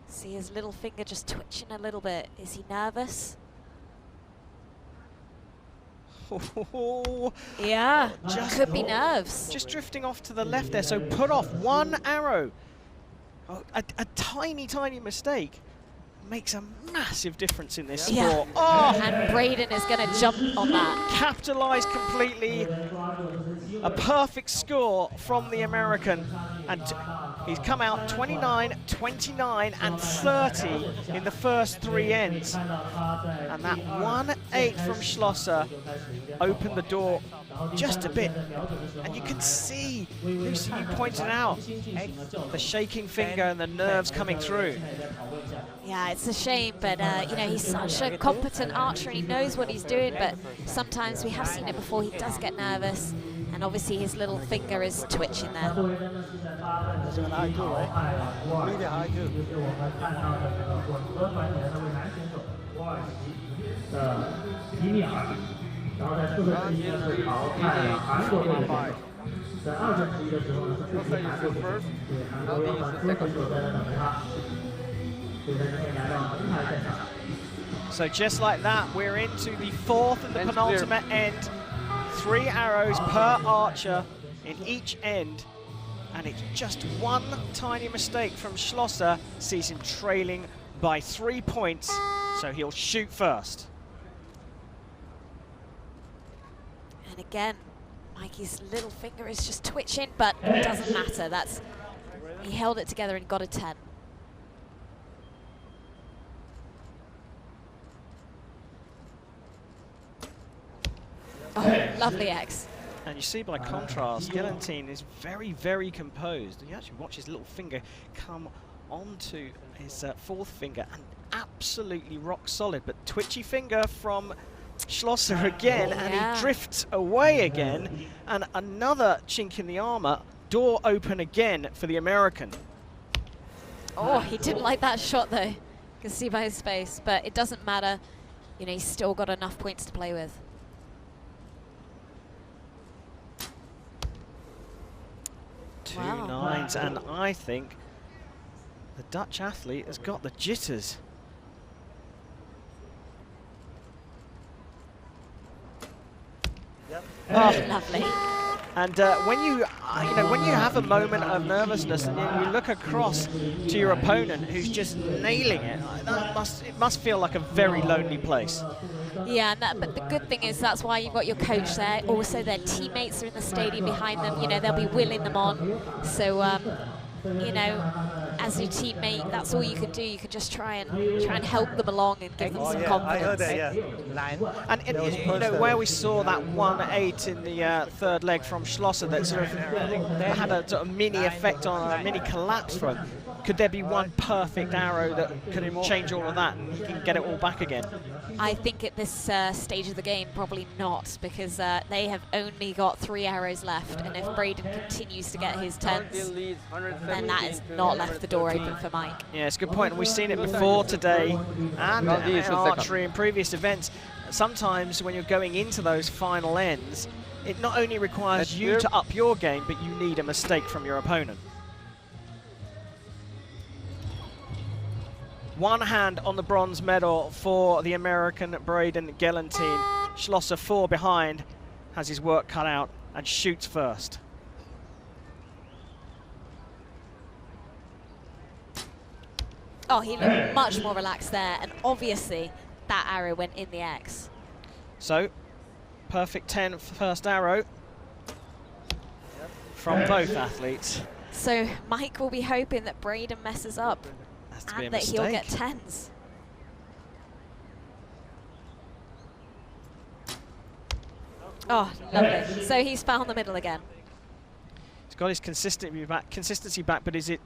See his little finger just twitching a little bit. Is he nervous? Yeah, could be nerves. Just drifting off to the left there, so put off one arrow. Oh, a tiny, tiny mistake makes a massive difference in this score. Oh! And Braden is going to jump on that. Capitalized completely. A perfect score from the American. And he's come out 29, 29 and 30 in the first 3 ends. And that 1-8 from Schlosser opened the door just a bit. And you can see, Lucy, you pointed out, the shaking finger and the nerves coming through. Yeah, it's a shame, but you know, he's such a competent archer and he knows what he's doing, but sometimes we have seen it before, he does get nervous, and obviously his little finger is twitching there. So just like that, we're into the 4th and the penultimate end. 3 arrows per archer in each end. And it's just one tiny mistake from Schlosser sees him trailing by 3 points. So he'll shoot first. And again, Mikey's little finger is just twitching, but it doesn't matter. He held it together and got a 10. Oh, lovely X. And you see by contrast, Gelantine is very, very composed. And you actually watch his little finger come onto his 4th finger and absolutely rock solid. But twitchy finger from Schlosser again, and he drifts away again. And another chink in the armor, door open again for the American. Oh, he didn't like that shot though. You can see by his face, but it doesn't matter. You know, he's still got enough points to play with. Two 9s, and I think the Dutch athlete has got the jitters. Oh, lovely. And when you have a moment of nervousness and you look across to your opponent who's just nailing it, it must feel like a very lonely place. Yeah, but the good thing is that's why you've got your coach there. Also, their teammates are in the stadium behind them. You know, they'll be willing them on. So, you know, as your teammate, that's all you can do. You can just try and help them along and give them some confidence. I heard that, And you know, where we saw that 1-8 in the 3rd leg from Schlosser, that sort of had a sort of mini effect on a mini collapse from him. Could there be one perfect arrow that can change all of that and he can get it all back again? I think at this stage of the game, probably not, because they have only got 3 arrows left, and if Braden continues to get his 10s, then that has not left the door open for Mike. Yeah, it's a good point, and we've seen it before today and in archery in previous events. Sometimes when you're going into those final ends, it not only requires you to up your game, but you need a mistake from your opponent. One hand on the bronze medal for the American Braden Gelantine. Schlosser 4 behind, has his work cut out and shoots first. Oh, he looked much more relaxed there, and obviously that arrow went in the X. So, perfect 10 first arrow from both athletes. So Mike will be hoping that Braden messes up and that he'll get 10s. Oh, lovely. So he's found the middle again. He's got his consistency back, but is it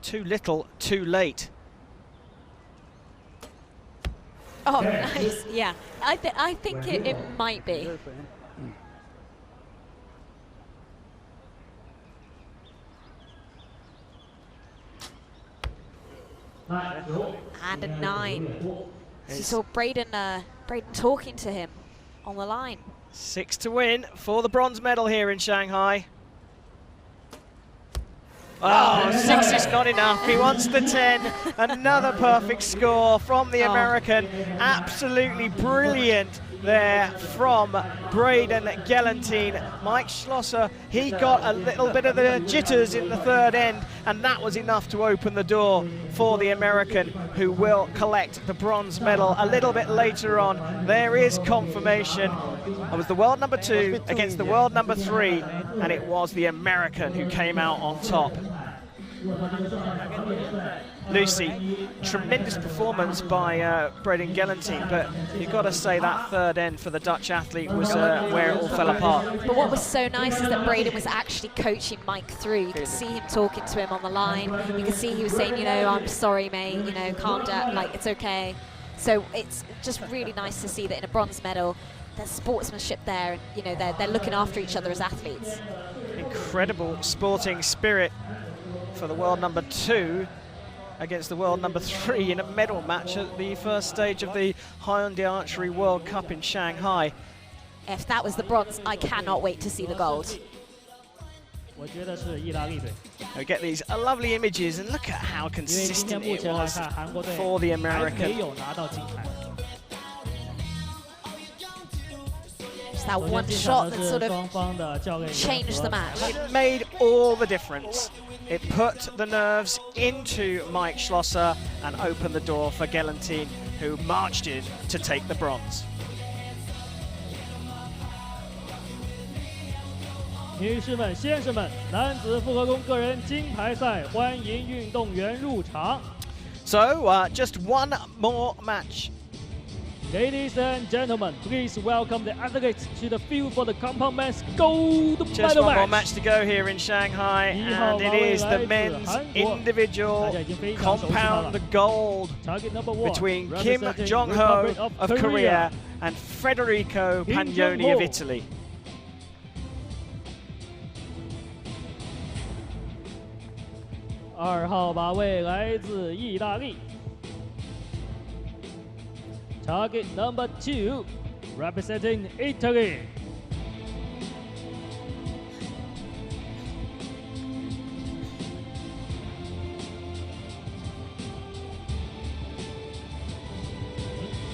too little, too late? Oh, nice. Yeah, I think it might be. And a 9. So you saw Braden talking to him on the line. 6 to win for the bronze medal here in Shanghai. Oh, 6 is not enough. He wants the 10. Another perfect score from the American. Absolutely brilliant there from Braden Gelantine. Mike Schlosser, he got a little bit of the jitters in the third end, and that was enough to open the door for the American, who will collect the bronze medal a little bit later on. There is confirmation. It was the world number 2 against the world number 3, and it was the American who came out on top. Lucy, tremendous performance by Braden Gelantine, but you've got to say that third end for the Dutch athlete was where it all fell apart. But what was so nice is that Braden was actually coaching Mike through. You could see him talking to him on the line. You could see he was saying, you know, I'm sorry, mate, you know, calm down, like, it's okay. So it's just really nice to see that in a bronze medal, there's sportsmanship there, and, you know, they're looking after each other as athletes. Incredible sporting spirit for the world number 2 against the world number 3 in a medal match at the first stage of the Hyundai Archery World Cup in Shanghai. If that was the bronze, I cannot wait to see the gold. We get these lovely images, and look at how consistent it was for the American. Just that one shot that sort of changed the match. It made all the difference. It put the nerves into Mike Schlosser and opened the door for Gelantine, who marched in to take the bronze. 女士们、先生们，男子复合弓个人金牌赛，欢迎运动员入场。So, just one more match. Ladies and gentlemen, please welcome the athletes to the field for the compound men's gold medal match. Just one more match to go here in Shanghai, and it is the men's individual compound gold between Kim Jong-ho of Korea and Federico Pagnoni of Italy. 2号靶位来自意大利。Target number 2, representing Italy. "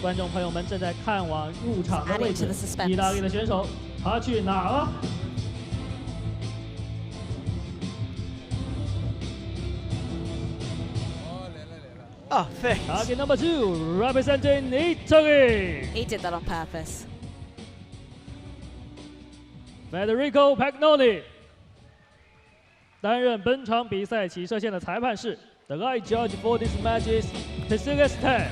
观众朋友们正在看往入场的位置，意大利的选手，他去哪了？ Oh, thanks. Target number 2, representing Italy. He did that on purpose. Federico Pagnoni 担任本场比赛起射线的裁判是 The right judge for this match is Pacific 10.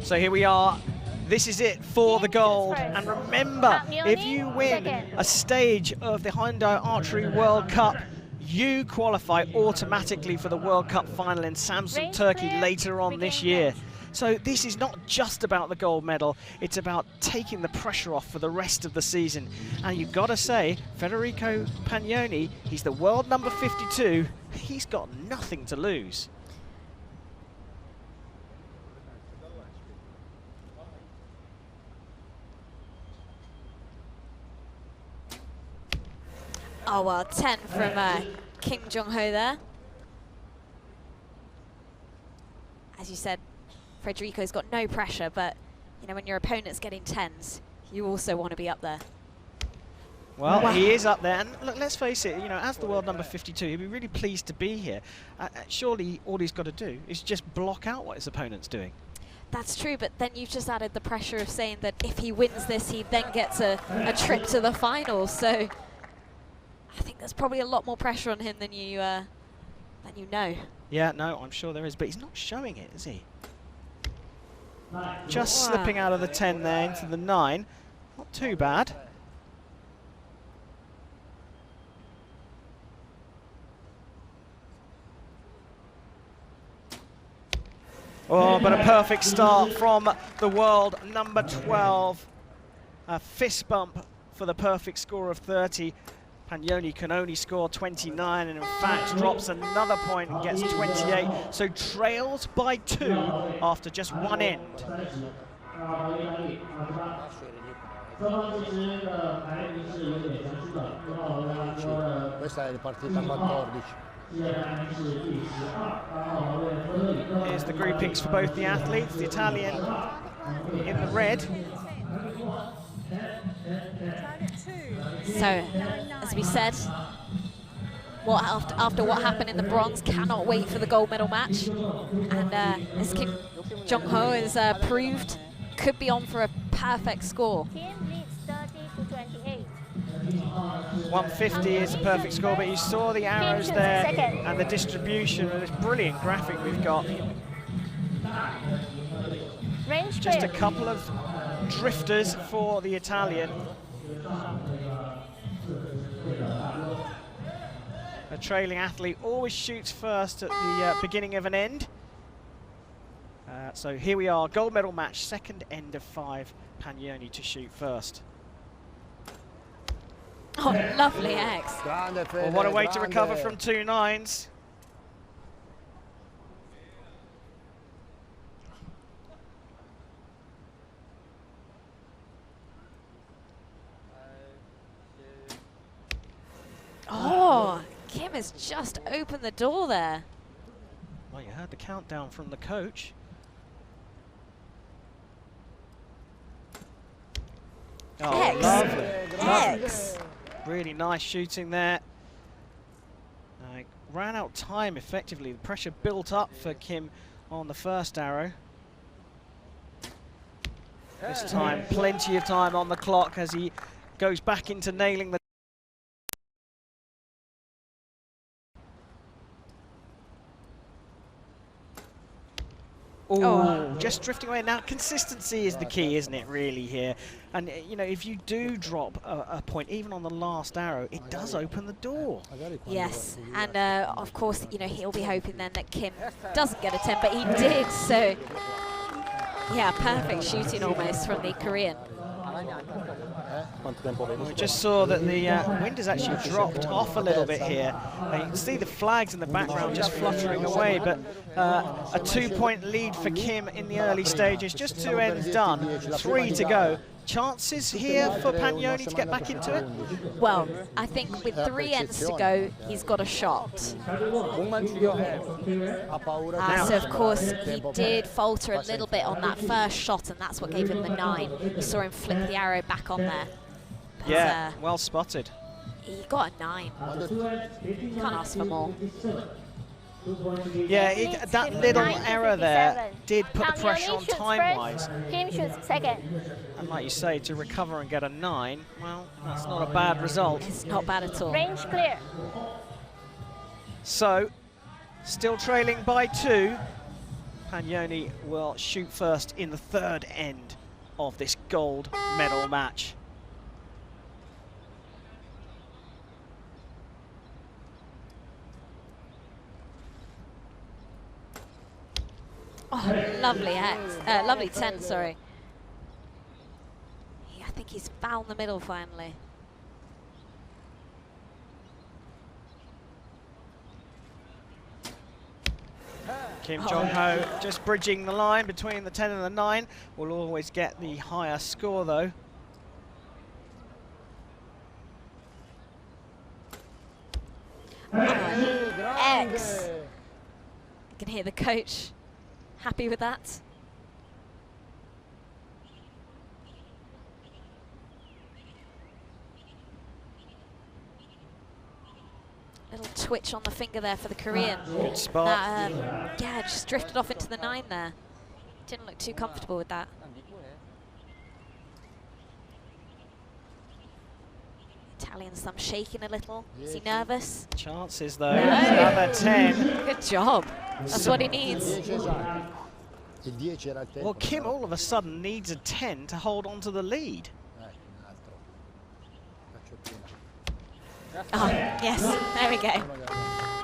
So here we are This is it for the gold. And remember, if you win a stage of the Hyundai Archery World Cup, you qualify automatically for the World Cup final in Samsun, Turkey later on this year. So this is not just about the gold medal, it's about taking the pressure off for the rest of the season. And you've got to say, Federico Pagnoni, he's the world number 52, he's got nothing to lose. Oh well, 10 from Kim Jong-ho there. As you said, Federico's got no pressure, but you know, when your opponent's getting 10s, you also want to be up there. Well, he is up there, and look, let's face it, you know, as the world number 52, he'd be really pleased to be here. Surely all he's got to do is just block out what his opponent's doing. That's true, but then you've just added the pressure of saying that if he wins this, he then gets a trip to the finals. So I think there's probably a lot more pressure on him than you know. Yeah, no, I'm sure there is, but he's not showing it, is he? Just slipping out of the 10 there into the 9. Not too bad. Oh, but a perfect start from the world number 12. A fist bump for the perfect score of 30. Pagnoni can only score 29 and in fact drops another point and gets 28. So trails by 2 after just one end. Questa è partita 14. Here's the groupings for both the athletes. The Italian in the red. So, as we said, after what happened in the bronze, cannot wait for the gold medal match. And as Kim Jong-ho has proved, could be on for a perfect score. 150 is a perfect score, but you saw the arrows there and the distribution of this brilliant graphic we've got. Just a couple of drifters for the Italian. A trailing athlete always shoots first at the beginning of an end. So here we are, gold medal match, second end of 5, Pagnoni to shoot first. Oh, lovely X. Well, what a way to recover from 2 9s. Oh, Kim has just opened the door there. Well, you heard the countdown from the coach. Oh, X. lovely. X. Really nice shooting there. Ran out time effectively. The pressure built up for Kim on the first arrow. This time, plenty of time on the clock as he goes back into nailing the just drifting away. Now, consistency is the key, isn't it, really, here? And, you know, if you do drop a point, even on the last arrow, it does open the door. Yes, and of course, you know, he'll be hoping then that Kim doesn't get a 10, but he did, so yeah, perfect shooting almost from the Korean. We just saw that the wind has actually dropped off a little bit here. You can see the flags in the background just fluttering away, but a 2-point lead for Kim in the early stages. Just 2 ends done, 3 to go. Chances here for Pagnoni to get back into it? Well, I think with 3 ends to go, he's got a shot. So of course, he did falter a little bit on that first shot, and that's what gave him the 9. You saw him flick the arrow back on there. But, yeah, well spotted. He got a 9. Can't ask for more. Yeah, that little error there did put the pressure on time-wise. Kim shoots second. And like you say, to recover and get a 9, well, that's not a bad result. It's not bad at all. Range clear. So, still trailing by 2. Pagnoni will shoot first in the 3rd end. of this gold medal match. Oh, lovely lovely 10, sorry. I think he's found the middle finally. Kim Jong-ho just bridging the line between the 10 and the 9. Will always get the higher score though. X. You can hear the coach happy with that. Little twitch on the finger there for the Korean. Good spot. That, yeah, just drifted off into the 9 there. Didn't look too comfortable with that. Italian's thumb shaking a little. Is he nervous? Chances though. Another 10. Good job. That's what he needs. Well, Kim all of a sudden needs a 10 to hold on to the lead. Oh, yes, there we go.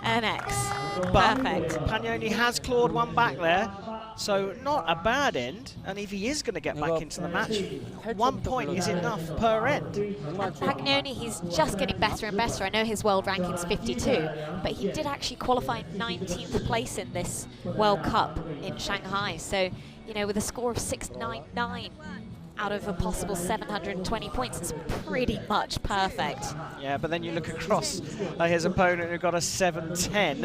An X. But Perfect. Pagnoni has clawed one back there, so not a bad end. And if he is going to get back into the match, 1 point is enough per end. And Pagnoni, he's just getting better and better. I know his world ranking's 52, but he did actually qualify 19th place in this World Cup in Shanghai. So, you know, with a score of 699 out of a possible 720 points, it's pretty much perfect. Yeah, but then you look across his opponent who got a 710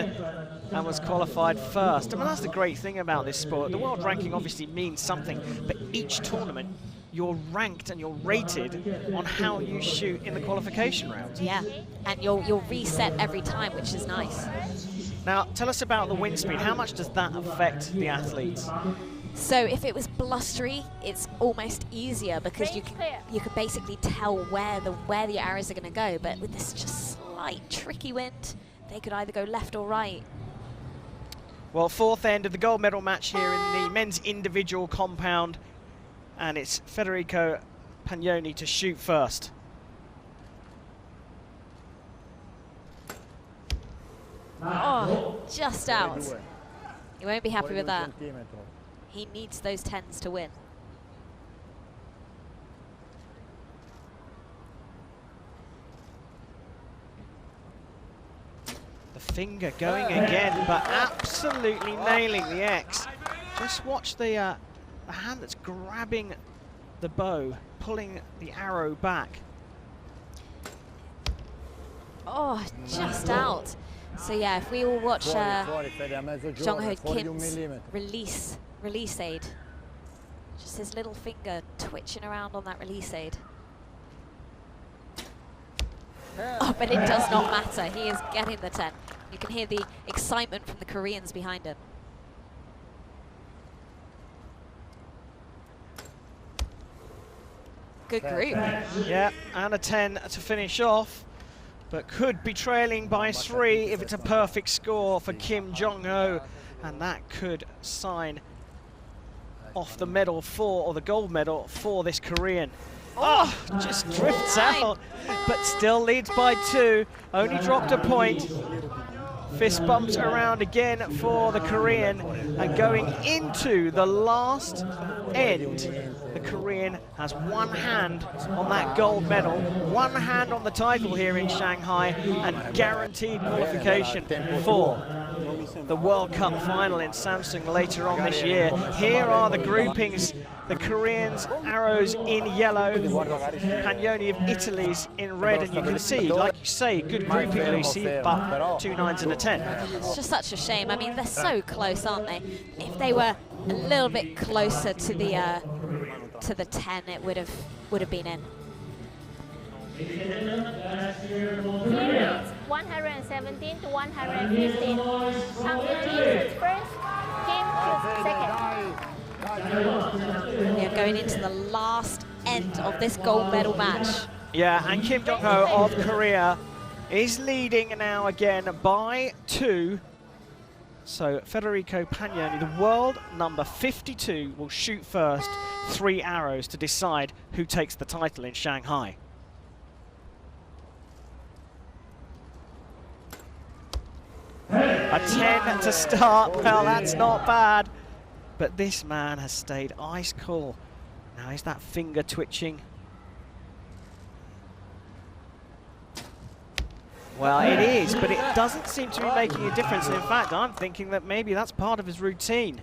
and was qualified first. I mean, that's the great thing about this sport. The world ranking obviously means something, but each tournament you're ranked and you're rated on how you shoot in the qualification round. Yeah, and you'll reset every time, which is nice. Now, tell us about the wind speed. How much does that affect the athletes? So if it was blustery, it's almost easier because you can basically tell where the arrows are going to go. But with this just slight tricky wind, they could either go left or right. Well, fourth end of the gold medal match here in the men's individual compound, and it's Federico Pagnoni to shoot first. Oh, just out. You won't be happy with that. He needs those 10s to win. The finger going again, but absolutely nailing the X. Just watch the hand that's grabbing the bow, pulling the arrow back. Oh, just out. So yeah, if we all watch Jong-ho Kim's release aid, just his little finger twitching around on that release aid. Oh, but it does not matter. He is getting the 10. You can hear the excitement from the Koreans behind him. Good group. Yeah, and a 10 to finish off, but could be trailing by 3 if it's a perfect score for Kim Jong-ho, and that could sign off the medal or the gold medal for this Korean. Oh, just drifts out, but still leads by 2, only dropped a point. Fist bumps around again for the Korean, and going into the last end, the Korean has one hand on that gold medal, one hand on the title here in Shanghai, and guaranteed qualification for the World Cup final in Samsung later on this year. Here are the groupings. The Koreans, arrows in yellow, Pagnoni of Italy's in red, and you can see, like you say, good grouping, Lucy, but 2 9s and a 10. It's just such a shame. I mean, they're so close, aren't they? If they were a little bit closer to the 10, it would have been in. 117 to 115. After Kim shoots first, Kim shoots second. Yeah, going into the last end of this gold medal match. Yeah, and Kim Jong-ho of Korea is leading now again by 2. So Federico Pagnoni, the world number 52, will shoot first. 3 arrows to decide who takes the title in Shanghai. A 10 to start. Well, that's not bad. But this man has stayed ice cool. Now, is that finger twitching? Well, it is, but it doesn't seem to be making a difference. In fact, I'm thinking that maybe that's part of his routine.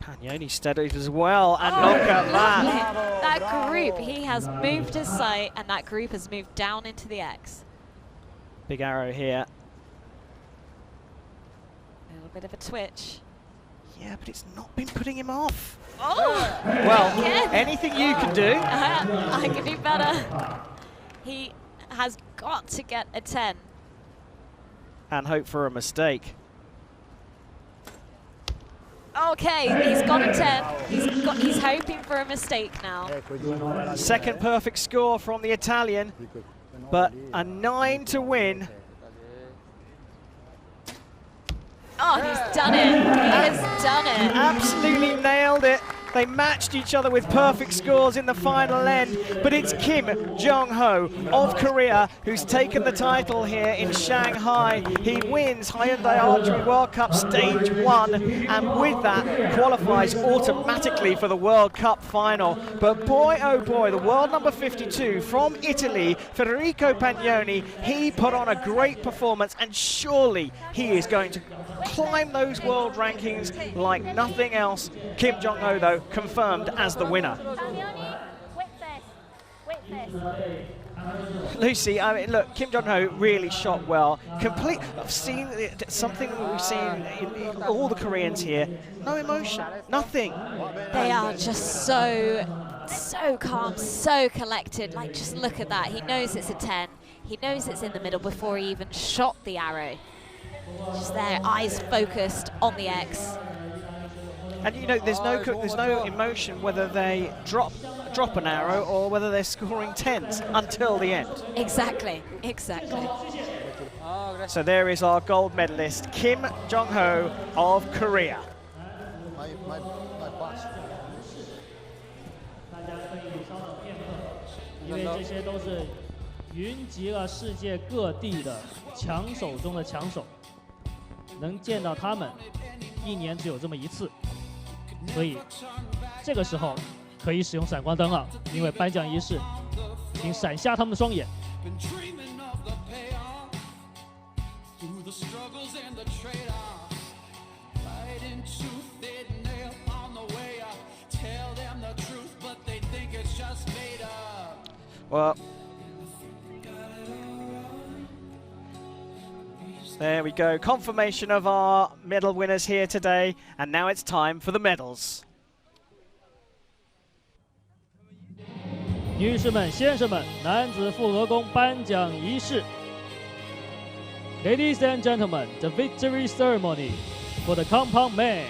Pagnoni steadied as well, and look at that. That group, he has moved his sight, and that group has moved down into the X. Big arrow here. A little bit of a twitch. Yeah, but it's not been putting him off. Oh! Well, again. anything you can do. I can do better. He has got to get a 10. And hope for a mistake. Okay, he's got a 10. He's hoping for a mistake now. Second perfect score from the Italian, but a 9 to win. Oh, he's done it. He has done it. Absolutely nailed it. They matched each other with perfect scores in the final end, but it's Kim Jong-ho of Korea who's taken the title here in Shanghai. He wins Hyundai Archery World Cup Stage 1, and with that qualifies automatically for the World Cup final. But boy, oh boy, the world number 52 from Italy, Federico Pagnoni, he put on a great performance, and surely he is going to climb those world rankings like nothing else. Kim Jong-ho, though, confirmed as the winner. Lucy, I mean, look, Kim Jong-ho really shot well. I've seen something that we've seen in all the Koreans here. No emotion, nothing. They are just so calm, so collected. Like, just look at that. He knows it's a 10. He knows it's in the middle before he even shot the arrow. Just their eyes focused on the X. And you know, there's no emotion whether they drop an arrow or whether they're scoring 10s until the end. Exactly. So there is our gold medalist, Kim Jong-ho of Korea. 因为这些都是云集了世界各地的强手中的强手，能见到他们1年只有这么1次，所以这个时候可以使用闪光灯了，因为颁奖仪式已经闪瞎他们的双眼。 Well, there we go. Confirmation of our medal winners here today. And now it's time for the medals. 女士们、先生们，男子复合弓颁奖仪式。Ladies and gentlemen, the victory ceremony for the compound man.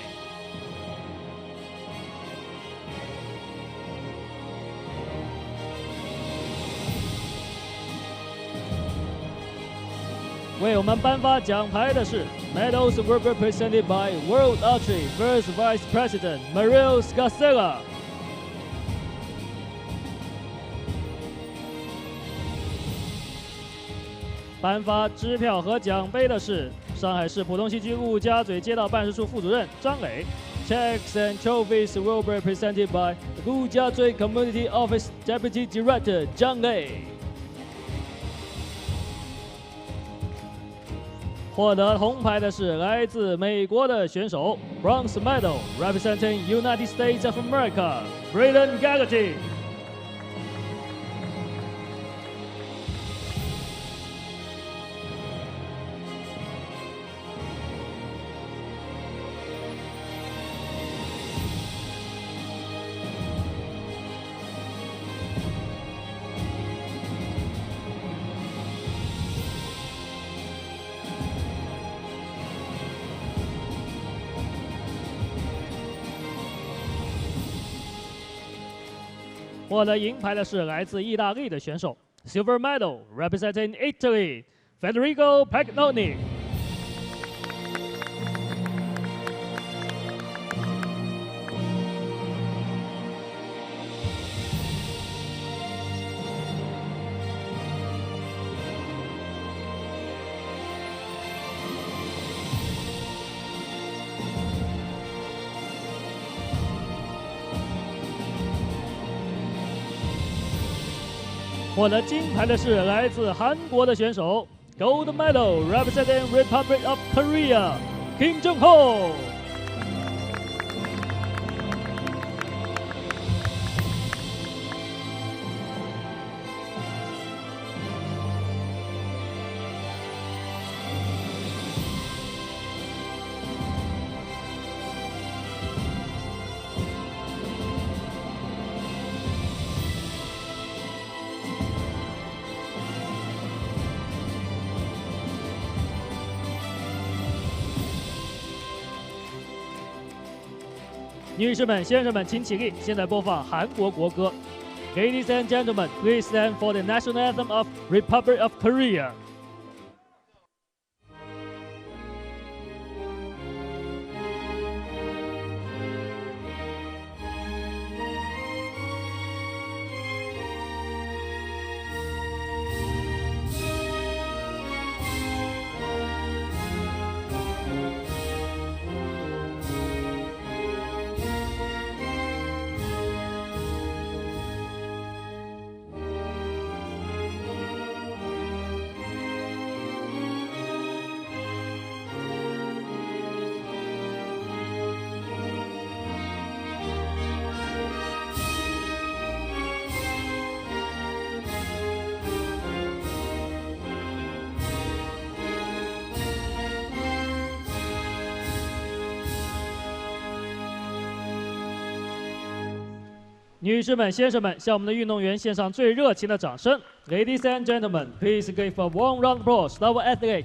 为我们颁发奖牌的是 Medals were represented by World Archery First Vice President Mariel Scarcella. 颁发支票和奖杯的是上海市浦东西区陆家嘴街道办事处副主任张磊。Checks and trophies were represented by 陆家嘴 Community Office Deputy Director 张磊。 获得铜牌的是来自美国的选手 ，Bronze Medal representing United States of America, Braden Gaggerty。获得银牌的是来自意大利的选手 ，Silver Medal representing Italy, Federico Pagnoni。获得金牌的是来自韩国的选手 ，Gold medal representing Republic of Korea, Kim Jong-ho。 女士们、先生们，请起立！现在播放韩国国歌。Ladies and gentlemen, please stand for the national anthem of Republic of Korea. Ladies and gentlemen, please give a warm round of applause to our athlete.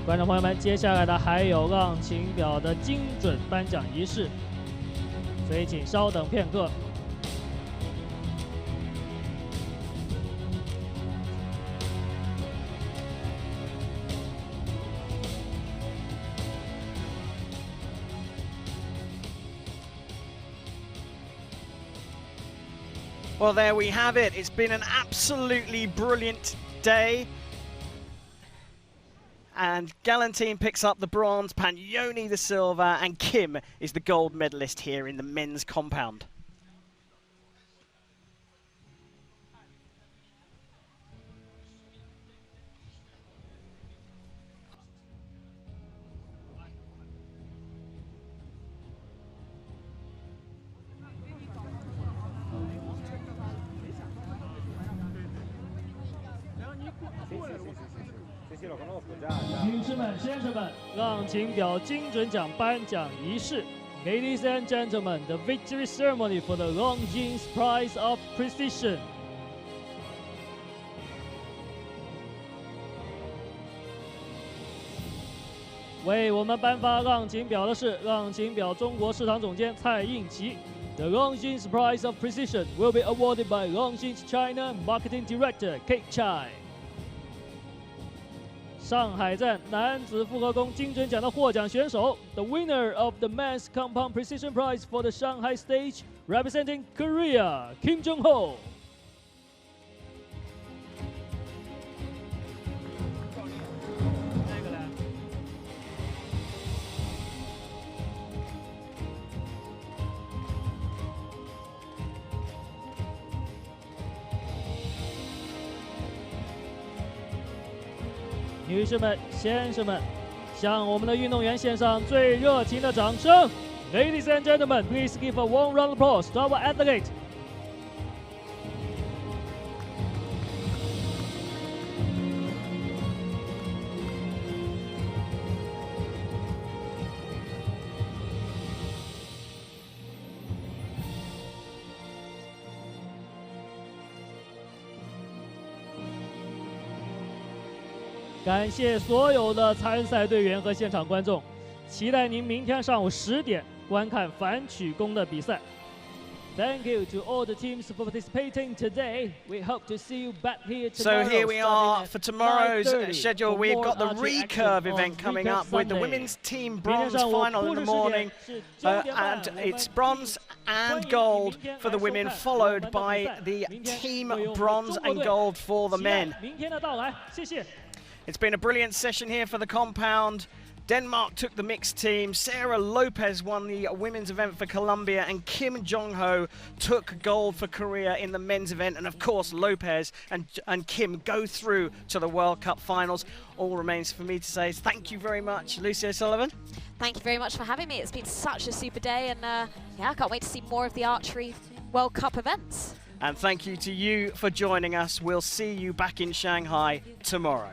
观众朋友们，接下来的还有浪琴表的精准颁奖仪式，所以请稍等片刻。 Well, there we have it. It's been an absolutely brilliant day. And Galantine picks up the bronze, Pagnoni the silver, and Kim is the gold medalist here in the men's compound. sì, lo conosco già. 女士们、先生们，浪琴表精准奖颁奖仪式 ，Ladies and gentlemen, the victory ceremony for the Longines Prize of Precision. 为我们颁发浪琴表的是浪琴表中国市场总监蔡应奇。The Longines Prize of Precision will be awarded by Longines China Marketing Director Kate Chai. 上海站男子复合弓精准奖的获奖选手 ，the winner of the men's compound precision prize for the Shanghai stage, representing Korea, Kim Jong-ho. 女士们、先生们，向我们的运动员献上最热情的掌声。Ladies and gentlemen, please give a warm round of applause to our athlete. 感谢所有的参赛队员和现场观众，期待您明天上午10点观看反曲弓的比赛。Thank you to all the teams for participating today. We hope to see you back here tomorrow. So here we are for tomorrow's schedule. We've got the recurve event coming up with the women's team bronze final in the morning. And it's bronze and gold for the women, followed by the team bronze and gold for the men. It's been a brilliant session here for the compound. Denmark took the mixed team, Sarah Lopez won the women's event for Colombia, and Kim Jong-ho took gold for Korea in the men's event. And of course, Lopez and Kim go through to the World Cup finals. All remains for me to say is thank you very much, Lucy O'Sullivan. Thank you very much for having me. It's been such a super day, and yeah, I can't wait to see more of the archery World Cup events. And thank you to you for joining us. We'll see you back in Shanghai tomorrow.